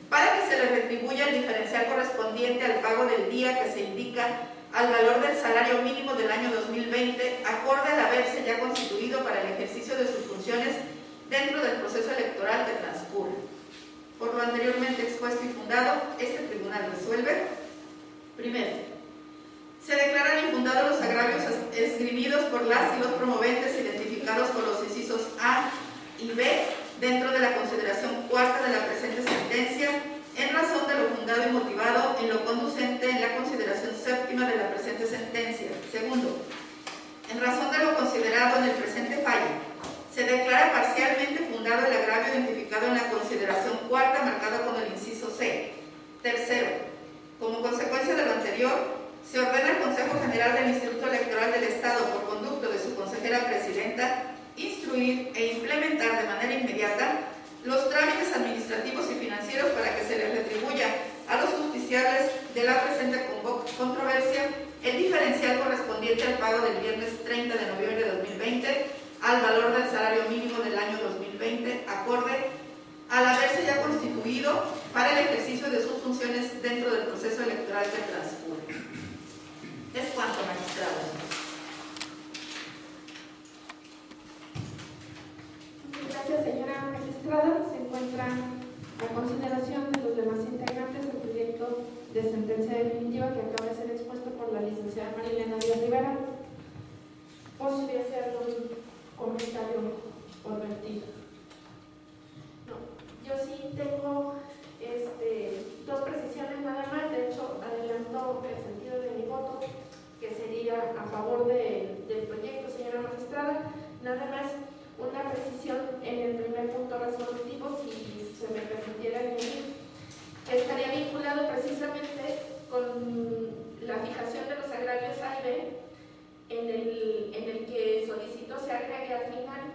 para que se le retribuya el diferencial correspondiente al pago del día que se indica al valor del salario mínimo del año 2020, acorde al haberse ya constituido para el ejercicio de sus funciones dentro del proceso electoral que transcurre. Por lo anteriormente expuesto y fundado, este tribunal resuelve: primero, se declaran infundados los agravios esgrimidos por las y los promoventes identificados con los incisos A y B dentro de la consideración cuarta de la presente sentencia, en razón de lo fundado y motivado en lo conducente en la consideración séptima de la presente sentencia. Segundo, en razón de lo considerado en el presente fallo, se declara parcialmente fundado el agravio identificado en la consideración cuarta marcado con el inciso C. Tercero, como consecuencia de lo anterior, se ordena al Consejo General del Instituto Electoral del Estado, por conducto de su consejera presidenta, instruir e implementar de manera inmediata los trámites administrativos y financieros para que se les retribuya a los justiciables de la presente controversia el diferencial correspondiente al pago del viernes 30 de noviembre de 2020 al valor del salario mínimo del año 2020, acorde al haberse ya constituido para el ejercicio de sus funciones dentro del proceso electoral que transcurre. Es cuanto, magistrado. Gracias, señora magistrada. Se encuentra a consideración de los demás integrantes del proyecto de sentencia definitiva que acaba de ser expuesto por la licenciada Marilena Díaz Rivera. ¿O si hubiese algún comentario por vertido? No, yo sí tengo dos precisiones nada más. De hecho, adelanto el sentido de mi voto, que sería a favor del proyecto, señora magistrada. Nada más una precisión en el primer punto resolutivo, si se me permitiera añadir, que estaría vinculado precisamente con la fijación de los agravios A y B, en el que solicito se agregue al final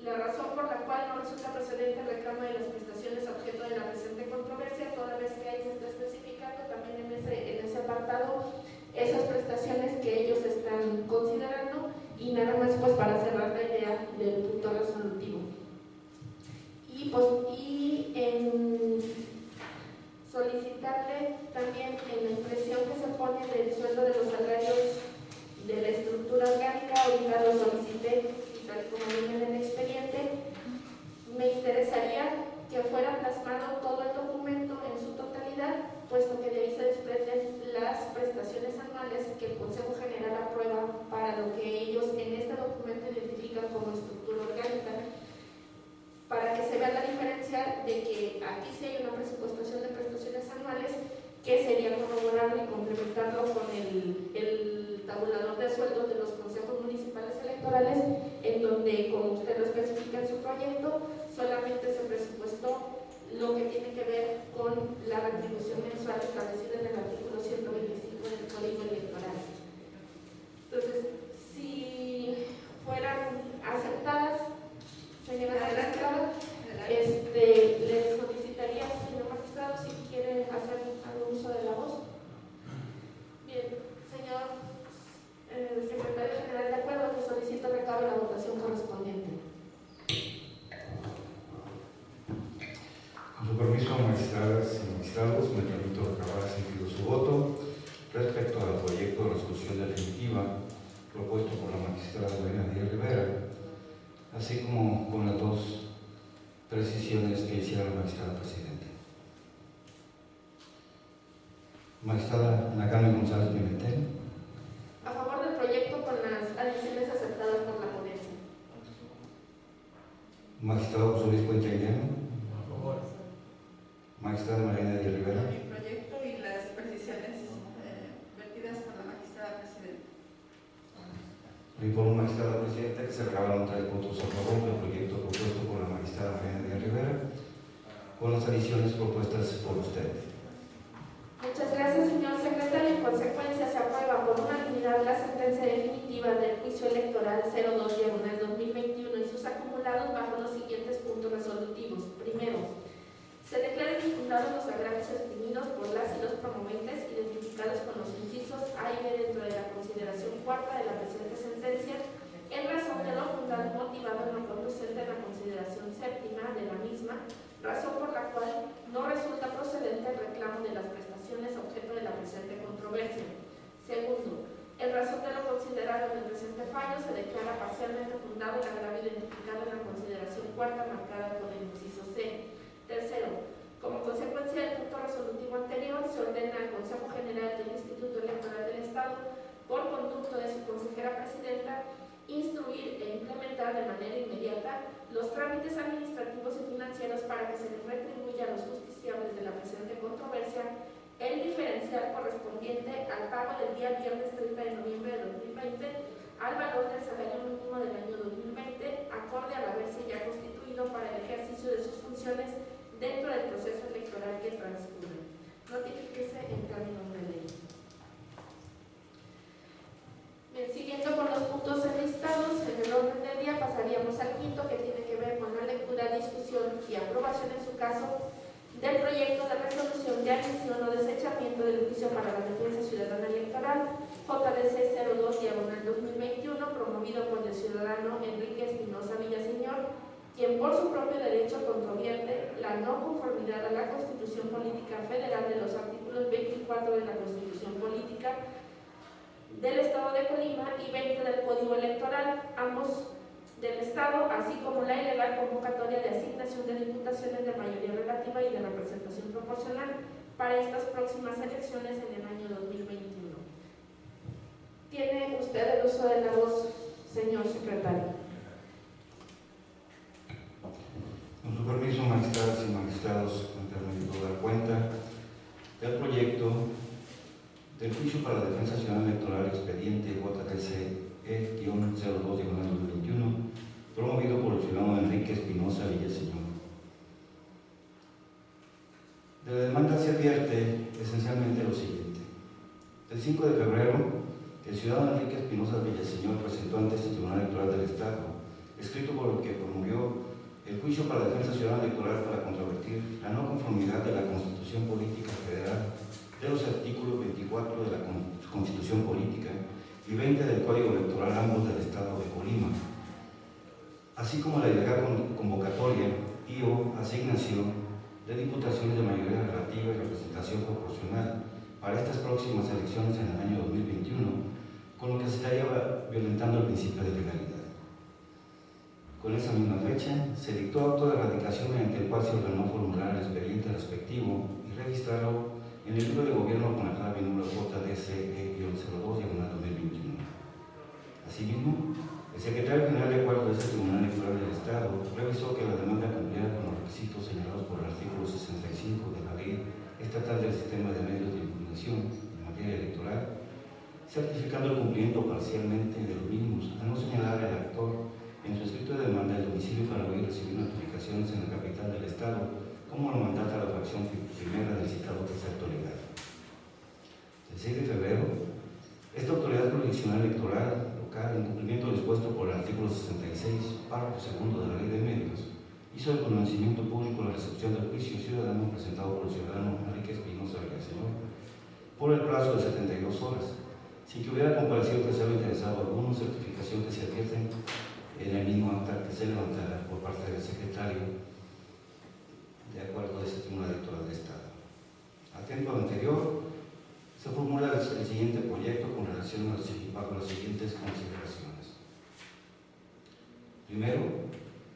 la razón por la cual no resulta procedente el reclamo de las prestaciones objeto de la presente controversia, toda vez que ahí se está especificando también en ese apartado esas prestaciones que ellos están considerando. Y nada más pues para cerrar la idea del punto resolutivo. Y en solicitarle también en la impresión que se pone del sueldo de los salarios de la estructura orgánica, ahorita lo solicité tal como viene en el expediente, me interesaría que fuera plasmado todo el documento en su totalidad, puesto que de ahí se desprenden las prestaciones anuales que el Consejo General aprueba para lo que ellos en este documento identifican como estructura orgánica, para que se complementarlo con el tabulador de sueldos de los consejos municipales electorales, en donde, como usted lo especifica en su proyecto, solamente se presupuestó lo que tiene que ver con la retribución mensual establecida en el artículo 125 del Código Electoral. Entonces, si fueran aceptadas, señora magistrada, les solicitaría, señor magistrado, si quiere hacer algún uso de la voz. Bien, señor secretario general, de acuerdo, que solicito recabe la votación correspondiente. Con su permiso, magistradas y magistrados, me permito recabar sentido su voto respecto al proyecto de resolución definitiva propuesto por la magistrada Marina Díaz Rivera, así como con las dos precisiones que hiciera la magistrada presidenta. Magistrada Nagana González Pimentel. A favor del proyecto con las adiciones aceptadas por la ponencia. Magistrado José Luis Puente Aguilera. A favor. Magistrada Marina Díaz Rivera. Mi proyecto y las precisiones vertidas por la magistrada presidenta. Le informo, magistrada presidenta, que se recabaron 3 votos a favor del proyecto propuesto por la magistrada Marina Díaz Rivera, con las adiciones propuestas por usted. Muchas gracias, señor secretario. En consecuencia, se aprueba por unanimidad la sentencia definitiva del juicio electoral 02/2021 y sus acumulados bajo los siguientes puntos resolutivos. Primero, se declaran infundados los agravios exprimidos por las y los promoventes identificados con los incisos A y B dentro de la consideración cuarta de la presente sentencia, en razón de lo fundado y motivado en lo conducente a la consideración séptima de la misma, razón por la cual no resulta procedente el reclamo de las prestaciones objeto de la presente controversia. Segundo, en razón de lo considerado en el presente fallo, se declara parcialmente fundado el agravio identificado en la consideración cuarta marcada por el inciso C. Tercero, como consecuencia del punto resolutivo anterior, se ordena al Consejo General del Instituto Electoral del Estado, por conducto de su consejera presidenta, instruir e implementar de manera inmediata los trámites administrativos y financieros para que se les retribuya a los justiciables de la presente controversia el diferencial correspondiente al pago del día viernes 30 de noviembre de 2020 al valor del salario mínimo del año 2020, acorde al haberse ya constituido para el ejercicio de sus funciones dentro del proceso electoral que transcurre. Notifíquese en términos de ley. Bien, siguiendo con los puntos enlistados en el orden del día, pasaríamos al quinto, que tiene que ver con la lectura, discusión y aprobación en su caso del proyecto de resolución de admisión o desechamiento del juicio para la defensa ciudadana electoral JDC 02/2021, promovido por el ciudadano Enrique Espinosa Villaseñor, quien por su propio derecho controvierte la no conformidad a la Constitución Política Federal de los artículos 24 de la Constitución Política del Estado de Colima y 20 del Código Electoral, ambos del Estado, así como la ilegal convocatoria de asignación de diputaciones de mayoría relativa y de representación proporcional para estas próximas elecciones en el año 2021. Tiene usted el uso de la voz, señor secretario. Con su permiso, magistradas y magistrados, me permito dar cuenta del proyecto del juicio para la defensa ciudadana electoral expediente JTC E-02/2021, promovido por el ciudadano Enrique Espinosa Villaseñor. De la demanda se advierte esencialmente lo siguiente. El 5 de febrero, el ciudadano Enrique Espinosa Villaseñor presentó ante el Tribunal Electoral del Estado, escrito por el que promovió el juicio para la defensa ciudadana electoral para controvertir la no conformidad de la Constitución Política Federal de los artículos 24 de la Constitución Política y 20 del Código Electoral, ambos del Estado de Colima, así como la ilegal convocatoria y o asignación de diputaciones de mayoría relativa y representación proporcional para estas próximas elecciones en el año 2021, con lo que se estaría violentando el principio de legalidad. Con esa misma fecha, se dictó acto de erradicación mediante el cual se ordenó formular el expediente respectivo y registrarlo en el libro de gobierno con la clave número JDC-02/2021. Asimismo, el secretario general de acuerdo de este Tribunal Electoral del Estado revisó que la demanda cumpliera con los requisitos señalados por el artículo 65 de la Ley Estatal del Sistema de Medios de Impugnación en materia certificando el cumplimiento parcialmente de los mínimos, a no señalar al actor en su escrito de demanda el domicilio para hoy recibir notificaciones en la capital del Estado, como lo mandata la fracción primera del citado precepto legal. El 6 de febrero, esta autoridad jurisdiccional electoral local, en cumplimiento dispuesto por el artículo 66, párrafo segundo de la Ley de Medios, hizo el conocimiento público la recepción del juicio ciudadano presentado por el ciudadano Enrique Espinosa Villaseñor por el plazo de 72 horas, sin que hubiera comparecido tercero interesado alguno, certificación que se advierte en el mismo acta que se levantará por parte del secretario de acuerdo a este Tribunal Electoral de Estado. Atento a lo anterior, se formula el siguiente proyecto con relación bajo las siguientes consideraciones. Primero,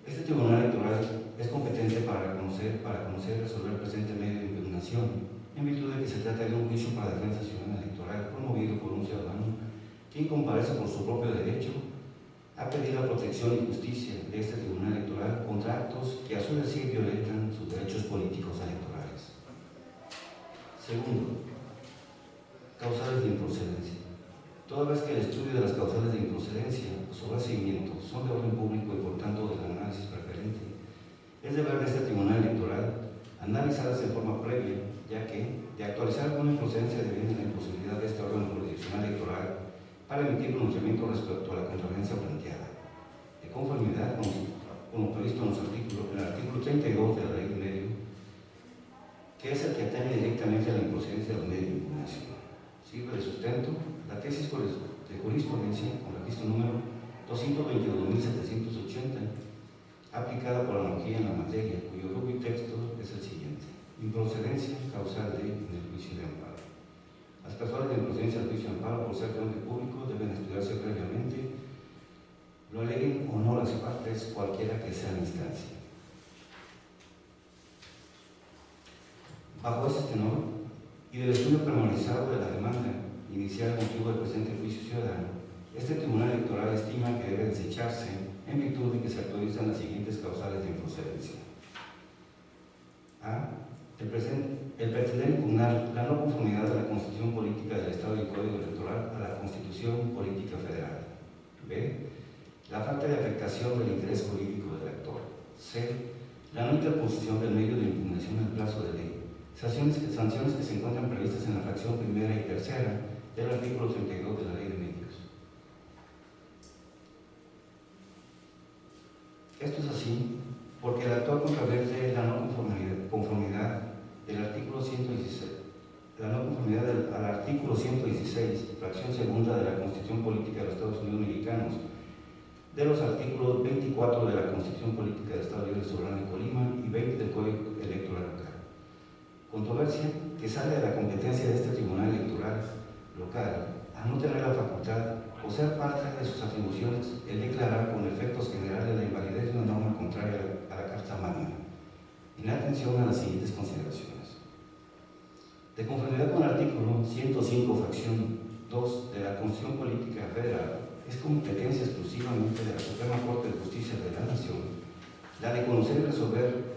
este Tribunal Electoral es competente para conocer y resolver el presente medio de impugnación, en virtud de que se trata de un juicio para defensa ciudadana electoral promovido por un ciudadano quien comparece por su propio derecho a pedir la protección y justicia de este Tribunal Electoral contra actos que a su decir violentan sus derechos políticos electorales. Segundo, causales de improcedencia. Toda vez que el estudio de las causales de improcedencia o su recibimiento son de orden público y por tanto del análisis preferente, es deber de este Tribunal Electoral analizadas en forma previa, ya que de actualizar alguna improcedencia deviene la imposibilidad de este órgano jurisdiccional electoral para emitir pronunciamiento respecto a la contraveniencia planteada, de conformidad con lo previsto en el artículo 32 de la Ley de Medio, que es el que atañe directamente a la improcedencia del medio de impugnación. Sirve de sustento la tesis de jurisprudencia con registro número 222.780, aplicada por analogía en la materia, cuyo grupo y texto es el siguiente: improcedencia causal en el juicio de amparo. Las causales de improcedencia del juicio de amparo, por ser de orden público, deben estudiarse previamente, lo aleguen o no las partes, cualquiera que sea la instancia. Bajo ese tenor y del estudio pormenorizado de la demanda inicial motivo del presente juicio ciudadano, este Tribunal Electoral estima que debe desecharse en virtud de que se actualizan las siguientes causales de improcedencia. A. El pretender impugnar la no conformidad de la Constitución Política del Estado y el Código Electoral a la Constitución Política Federal. B. La falta de afectación del interés político del actor. C. La no interposición del medio de impugnación al plazo de ley. Sanciones que se encuentran previstas en la fracción primera y tercera del artículo 32 de la Ley de Medios. Esto es así porque el actor contravierte la no conformidad del artículo 116, al artículo 116, fracción segunda de la Constitución Política de los Estados Unidos Mexicanos, de los artículos 24 de la Constitución Política del Estado Libre y Soberano de Colima y 20 del Código Electoral local. Controversia que sale de la competencia de este Tribunal Electoral local a no tener la facultad o ser parte de sus atribuciones el declarar con efectos generales la invalidez de una norma contraria a la Carta Magna, en atención a las siguientes consideraciones. De conformidad con el artículo 105, fracción 2 de la Constitución Política Federal, es competencia exclusivamente de la Suprema Corte de Justicia de la Nación la de conocer y resolver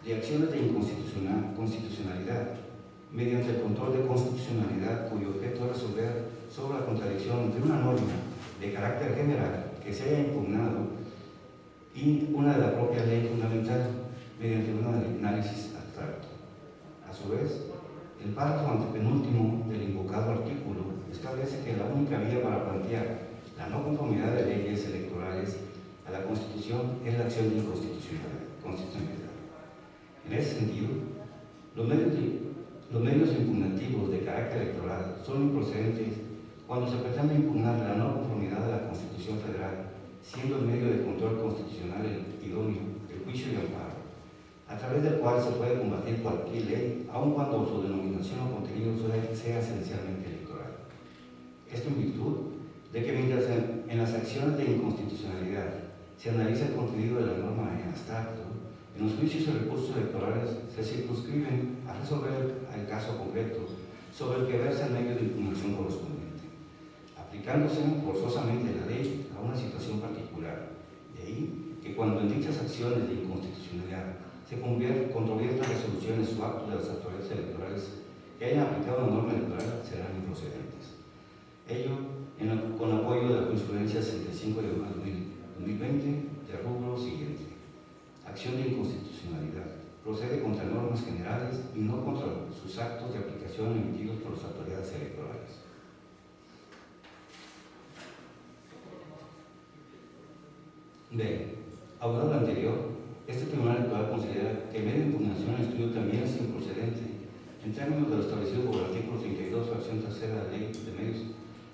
de acciones de inconstitucionalidad mediante el control de constitucionalidad cuyo objeto es resolver sobre la contradicción entre una norma de carácter general que se haya impugnado y una de la propia ley fundamental mediante un análisis abstracto. A su vez, el párrafo antepenúltimo del invocado artículo establece que la única vía para plantear la no conformidad de leyes electorales a la Constitución es la acción de inconstitucionalidad. En ese sentido, los medios impugnativos de carácter electoral son improcedentes cuando se pretende impugnar la no conformidad de la Constitución Federal, siendo el medio de control constitucional idóneo el juicio de amparo, a través del cual se puede combatir cualquier ley, aun cuando su denominación o contenido sea esencialmente electoral. Esto en virtud de que mientras en las acciones de inconstitucionalidad se analiza el contenido de la norma en abstracto, en los juicios y recursos electorales se circunscriben a resolver el caso concreto sobre el que versa el medio de impugnación correspondiente, aplicándose forzosamente la ley a una situación particular. De ahí que cuando en dichas acciones de inconstitucionalidad se controviertan resoluciones o actos de las autoridades electorales que hayan aplicado una norma electoral serán improcedentes. ello con apoyo de la jurisprudencia 65 de 2020 de rubro siguiente: acción de inconstitucionalidad. Procede contra normas generales y no contra sus actos de aplicación emitidos por las autoridades electorales. B. Aunado lo anterior, este Tribunal Electoral considera que el medio de impugnación al estudio también es improcedente en términos de lo establecido por el artículo 32, fracción tercera de la Ley de Medios,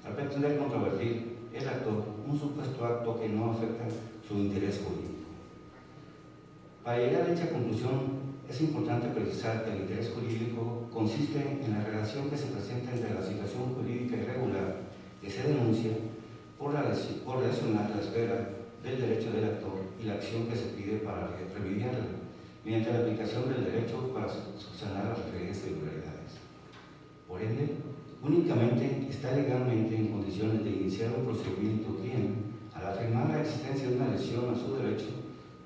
al pretender controvertir el actor un supuesto acto que no afecta su interés jurídico. Para llegar a dicha conclusión, es importante precisar que el interés jurídico consiste en la relación que se presenta entre la situación jurídica irregular que se denuncia por relacionar la esfera del derecho del actor y la acción que se pide para remediarla, mediante la aplicación del derecho para subsanar las referidas irregularidades. Por ende, únicamente está legalmente en condiciones de iniciar un procedimiento quien, al afirmar la existencia de una lesión a su derecho,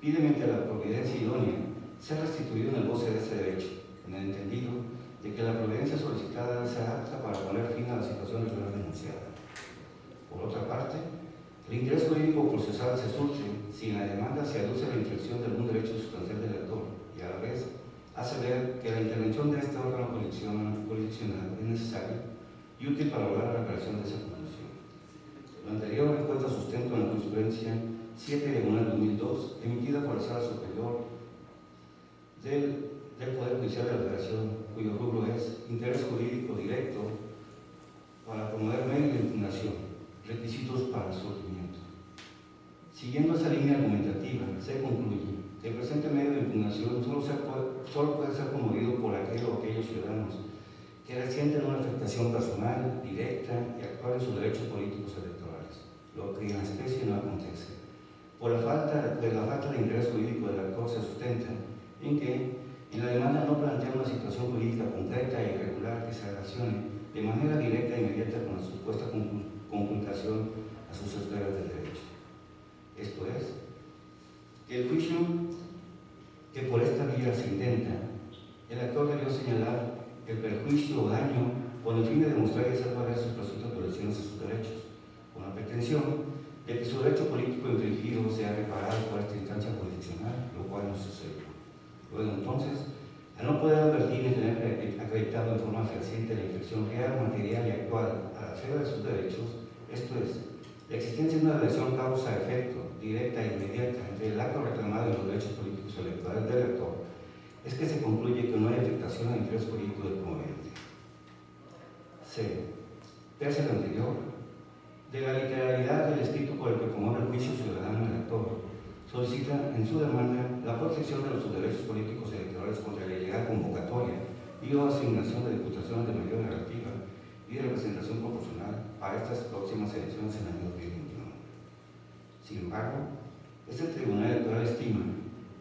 pide mediante la providencia idónea ser restituido en el goce de ese derecho, en el entendido de que la providencia solicitada sea apta para poner fin a la situación irregular denunciada. Por otra parte, el interés jurídico procesal se surge si en la demanda se aduce la infracción de algún derecho sustancial del actor y a la vez hace ver que la intervención de este órgano jurisdiccional es necesaria y útil para lograr la reparación de esa conclusión. Lo anterior encuentra sustento en la jurisprudencia 7/2002, emitida por la Sala Superior del Poder Judicial de la Federación, cuyo rubro es interés jurídico directo para promover medios de impugnación, requisitos para el surgimiento. Siguiendo esa línea argumentativa, se concluye que el presente medio de impugnación solo puede ser promovido por aquel o aquellos ciudadanos que resienten una afectación personal, directa y actual en sus derechos políticos electorales, lo que en la especie no acontece. Por la falta de interés jurídico del actor se sustenta en que en la demanda no plantea una situación jurídica concreta e irregular que se relacione de manera directa e inmediata con la supuesta conculcación a sus esferas de derecho. Esto es, que el juicio que por esta vía se intenta, el actor debió señalar el perjuicio o daño con el fin de demostrar y hacer valer sus presuntas violaciones a sus derechos, con la pretensión de que su derecho político infringido sea reparado por esta instancia jurisdiccional, lo cual no sucedió. Luego entonces, al no poder advertir ni tener acreditado en forma fehaciente la infracción real, material y actual a la esfera de sus derechos, esto es, la existencia de una relación causa-efecto directa e inmediata entre el acto reclamado y los derechos políticos electorales del actor, es que se concluye que no hay afectación al interés jurídico del promovente. C. Pese a lo anterior, de la literalidad del escrito por el que promueve el juicio ciudadano del actor, solicita en su demanda la protección de los derechos políticos electorales contra la ilegal convocatoria y o asignación de diputaciones de mayoría relativa y de representación proporcional para estas próximas elecciones en el año 2021. Sin embargo, este Tribunal Electoral estima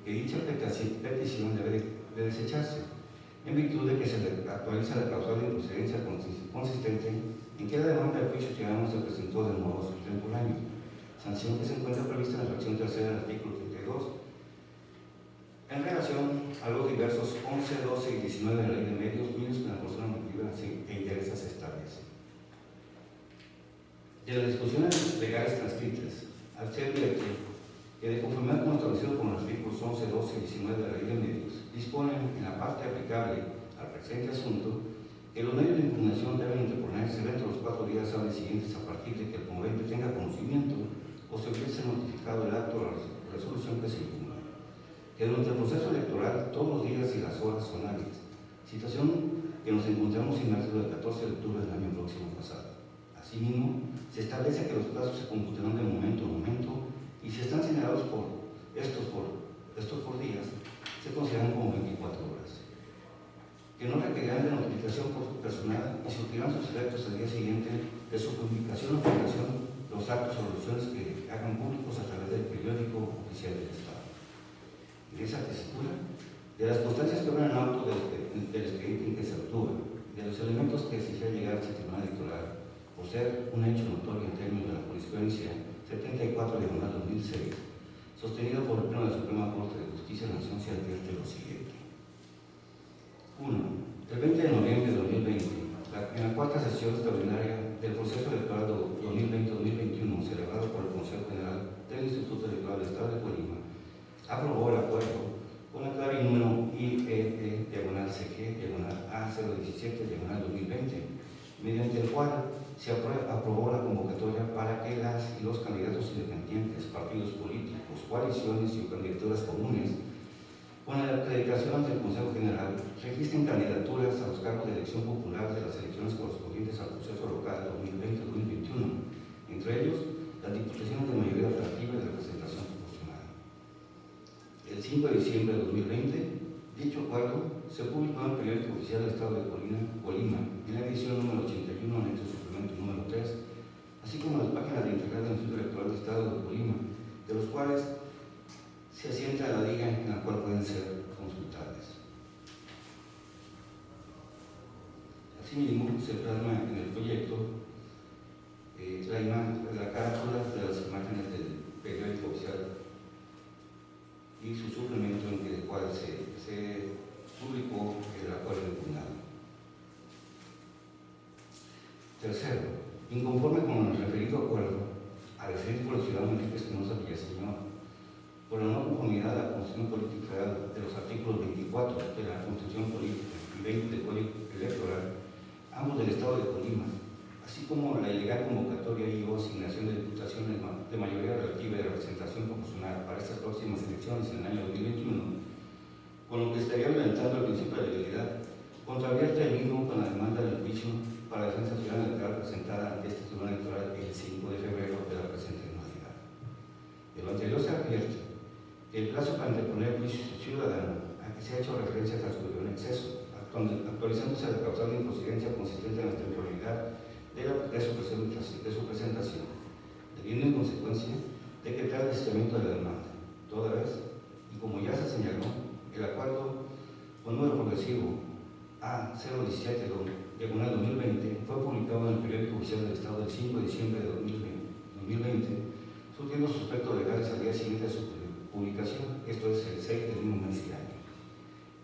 que dicha petición debe desecharse, en virtud de que se actualiza la causal de improcedencia consistente en que la demanda del juicio ciudadano se presentó de modo extemporáneo, sanción que se encuentra prevista en la fracción tercera del artículo 32, en relación a los diversos 11, 12 y 19 de la Ley de Medios, mismos que la persona motiva e interesa se establece. De las discusiones legales transcritas, al ser advierte que de conformidad con lo establecido por los artículos 11, 12 y 19 de la Ley de Medios, disponen en la parte aplicable al presente asunto que los medios de impugnación deben interponerse dentro de los 4 días hábiles siguientes a partir de que el promovente tenga conocimiento o se hubiese notificado el acto o la resolución que se impugna. Que durante el proceso electoral todos los días y las horas son hábiles, situación que nos encontramos inmersos el 14 de octubre del año próximo pasado. Asimismo, se establece que los plazos se computarán de momento a momento y si están señalados por días, se consideran como 24 horas. Que no requerirán de notificación por su personal y surtirán sus efectos al día siguiente de su publicación o publicación los actos o resoluciones que hagan públicos a través del periódico oficial del Estado. En esa tesitura, de las constancias que hablan en auto del expediente en que se actúa, de los elementos que se hicieron llegar al Tribunal Electoral, por ser un hecho notorio en términos de la jurisprudencia 74/2006, sostenido por el Pleno de la Suprema Corte de Justicia de la Nación, se advierte lo siguiente. 1. El 20 de noviembre de 2020, en la cuarta sesión extraordinaria del proceso electoral 2020-2021 celebrado por el Consejo General del Instituto Electoral del Estado de Colima, aprobó el acuerdo con la clave número IEE-CG-A017-2020, mediante el cual se aprobó la convocatoria para que las y los candidatos independientes, partidos políticos, coaliciones y candidaturas comunes, con la acreditación ante el Consejo General, registren candidaturas a los cargos de elección popular de las elecciones correspondientes al proceso local 2020-2021, entre ellos las diputaciones de mayoría relativa y de representación proporcional. El 5 de diciembre de 2020, dicho acuerdo se publicó en el periódico oficial del Estado de Colima, en la edición número 81, anexo suplemento número 3, así como las páginas de internet del Instituto Electoral del Estado de Colima, de los cuales se asienta la liga en la cual pueden ser consultadas. Asimismo, se plasma en el proyecto la carátula de las imágenes del periódico oficial y su suplemento en el cual se publicó el acuerdo impugnado. Tercero, inconforme con el referido acuerdo, a referir por el ciudadano Enrique Espinosa Villaseñor, por la no conformidad a la Constitución Política Federal de los artículos 24 de la Constitución Política y 20 del Código Electoral, ambos del Estado de Colima, así como la ilegal convocatoria y o asignación de diputaciones de mayoría relativa y de representación proporcional para estas próximas elecciones en el año 2021, con lo que estaría violentando el principio de legalidad, contravierte el mismo con la demanda del juicio para la defensa ciudadana electoral presentada ante este Tribunal Electoral el 5 de febrero de la presente anualidad. De lo anterior se advierte que el plazo para interponer juicio ciudadano a que se ha hecho referencia transcurrió en exceso, actualizándose la causal de improcederncia consistente en la temporalidad de su presentación, debiendo en consecuencia decretar el desechamiento de la demanda, toda vez, y como ya se señaló, el acuerdo con número progresivo A017/2020 fue publicado en el periódico oficial del Estado el 5 de diciembre de 2020, surgiendo sus aspectos legales al día siguiente de su publicación, esto es el 6 del mismo mes y año.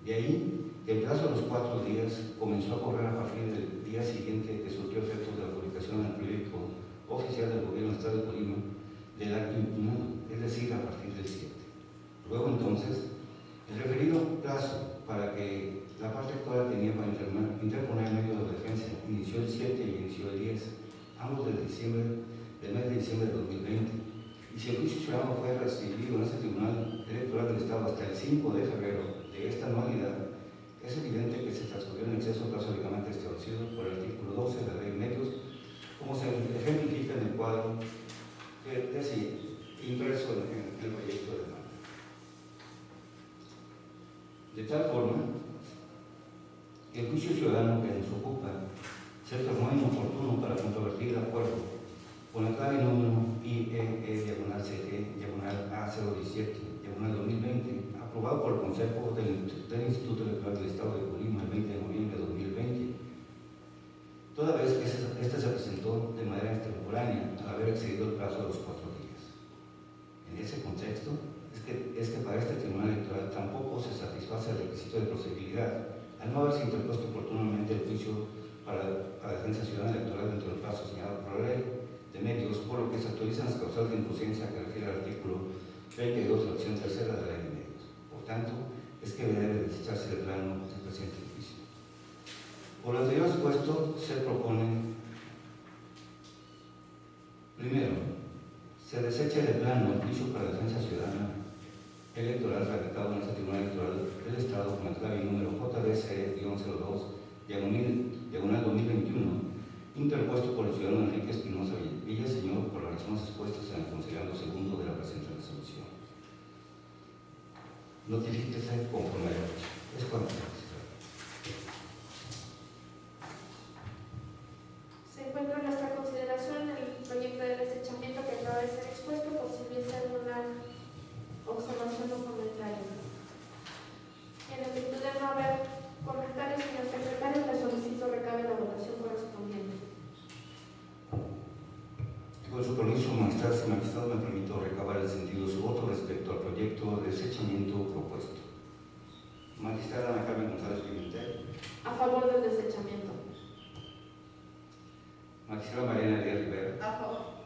De ahí que el plazo de los 4 días comenzó a correr a partir del día siguiente que surgió efecto de la publicación en el periódico oficial del Gobierno del Estado de Colima del acto impugnado, es decir, a partir del 7. Luego entonces, el referido plazo para que la parte actual tenía para interponer medio de defensa inició el 7 y inició el 10, ambos del mes de diciembre de 2020. Y si el juicio ciudadano fue recibido en este Tribunal Electoral del Estado hasta el 5 de febrero de esta anualidad, es evidente que se transcurrió en exceso el plazo legalmente establecido por el artículo 12 de la Ley de Medios, como se ejemplifica en el cuadro que es impreso en el proyecto de demanda. De tal forma que el juicio ciudadano que nos ocupa se tornó inoportuno para controvertir el acuerdo con la clave número IEE-CG-A017/2020, aprobado por el Consejo del Instituto Electoral del Estado de Colima el 20 de noviembre de 2020, toda vez que este se presentó de manera extemporánea al haber excedido el plazo de los 4 días. En ese contexto, es que para este Tribunal Electoral tampoco se satisface el requisito de procedibilidad, al no haberse interpuesto oportunamente el juicio para la defensa ciudadana electoral dentro del plazo señalado por la Ley de Medios, por lo que se actualizan las causales de improcedencia que refiere al artículo 32 de la opción tercera de la Ley de Medios. Por tanto, es que debe desecharse de plano el presente juicio. Por lo anterior expuesto, se propone: primero, se deseche de plano el juicio para la defensa ciudadana electoral radicado en este Tribunal Electoral del Estado con la clave número JDC-02/2021, interpuesto por el ciudadano Enrique Espinosa Villaseñor por las razones expuestas en el considerando segundo de la presente resolución. Notifíquese conforme a lo hecho. Es cuanto. Se encuentra en nuestra consideración el proyecto de desechamiento que acaba de ser expuesto, por si hubiese alguna observación o comentario. En virtud de no haber comentarios, señor secretario, le solicito recabe la votación correspondiente. Con su permiso, magistrado, me permito recabar el sentido de su voto respecto al proyecto de desechamiento propuesto. Magistrada Ana Carmen González Pimentel. A favor del desechamiento. Magistrada Mariana Díaz Rivera. A favor.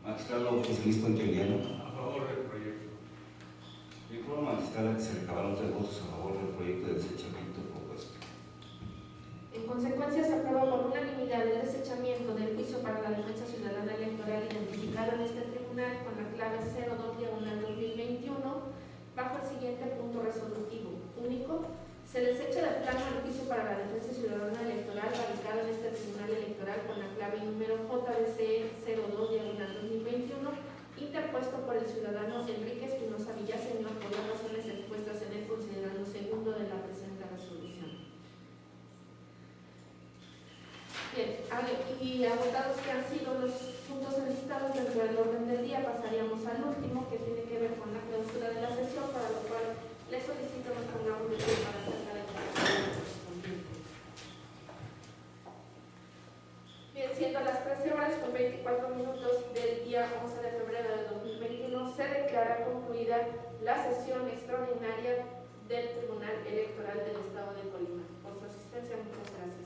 Magistrado José Luis Puentiliano. A favor del proyecto. Informo magistrada que se recabaron 3 votos a favor del proyecto de desechamiento propuesto. En consecuencia, se aprueba por unanimidad el desechamiento del juicio para la defensa ciudadana electoral identificado en este tribunal con la clave 02/2021 bajo el siguiente punto resolutivo. Único, se desecha de plano el juicio para la defensa ciudadana electoral radicado en este tribunal electoral con la clave número JBC 02/2021 interpuesto por el ciudadano Enrique Espinosa Villaseñor por las razones expuestas en el considerando segundo de la presente resolución. Bien, y agotados que han sido los puntos enlistados dentro del orden del día, pasaríamos al último, que tiene que ver con la clausura de la sesión, para lo cual les solicito nos pongamos de pie para hacer la declaración correspondiente. Bien, siendo las 13:24 del día 11 de febrero de 2021, se declara concluida la sesión extraordinaria del Tribunal Electoral del Estado de Colima. Por su asistencia, muchas gracias.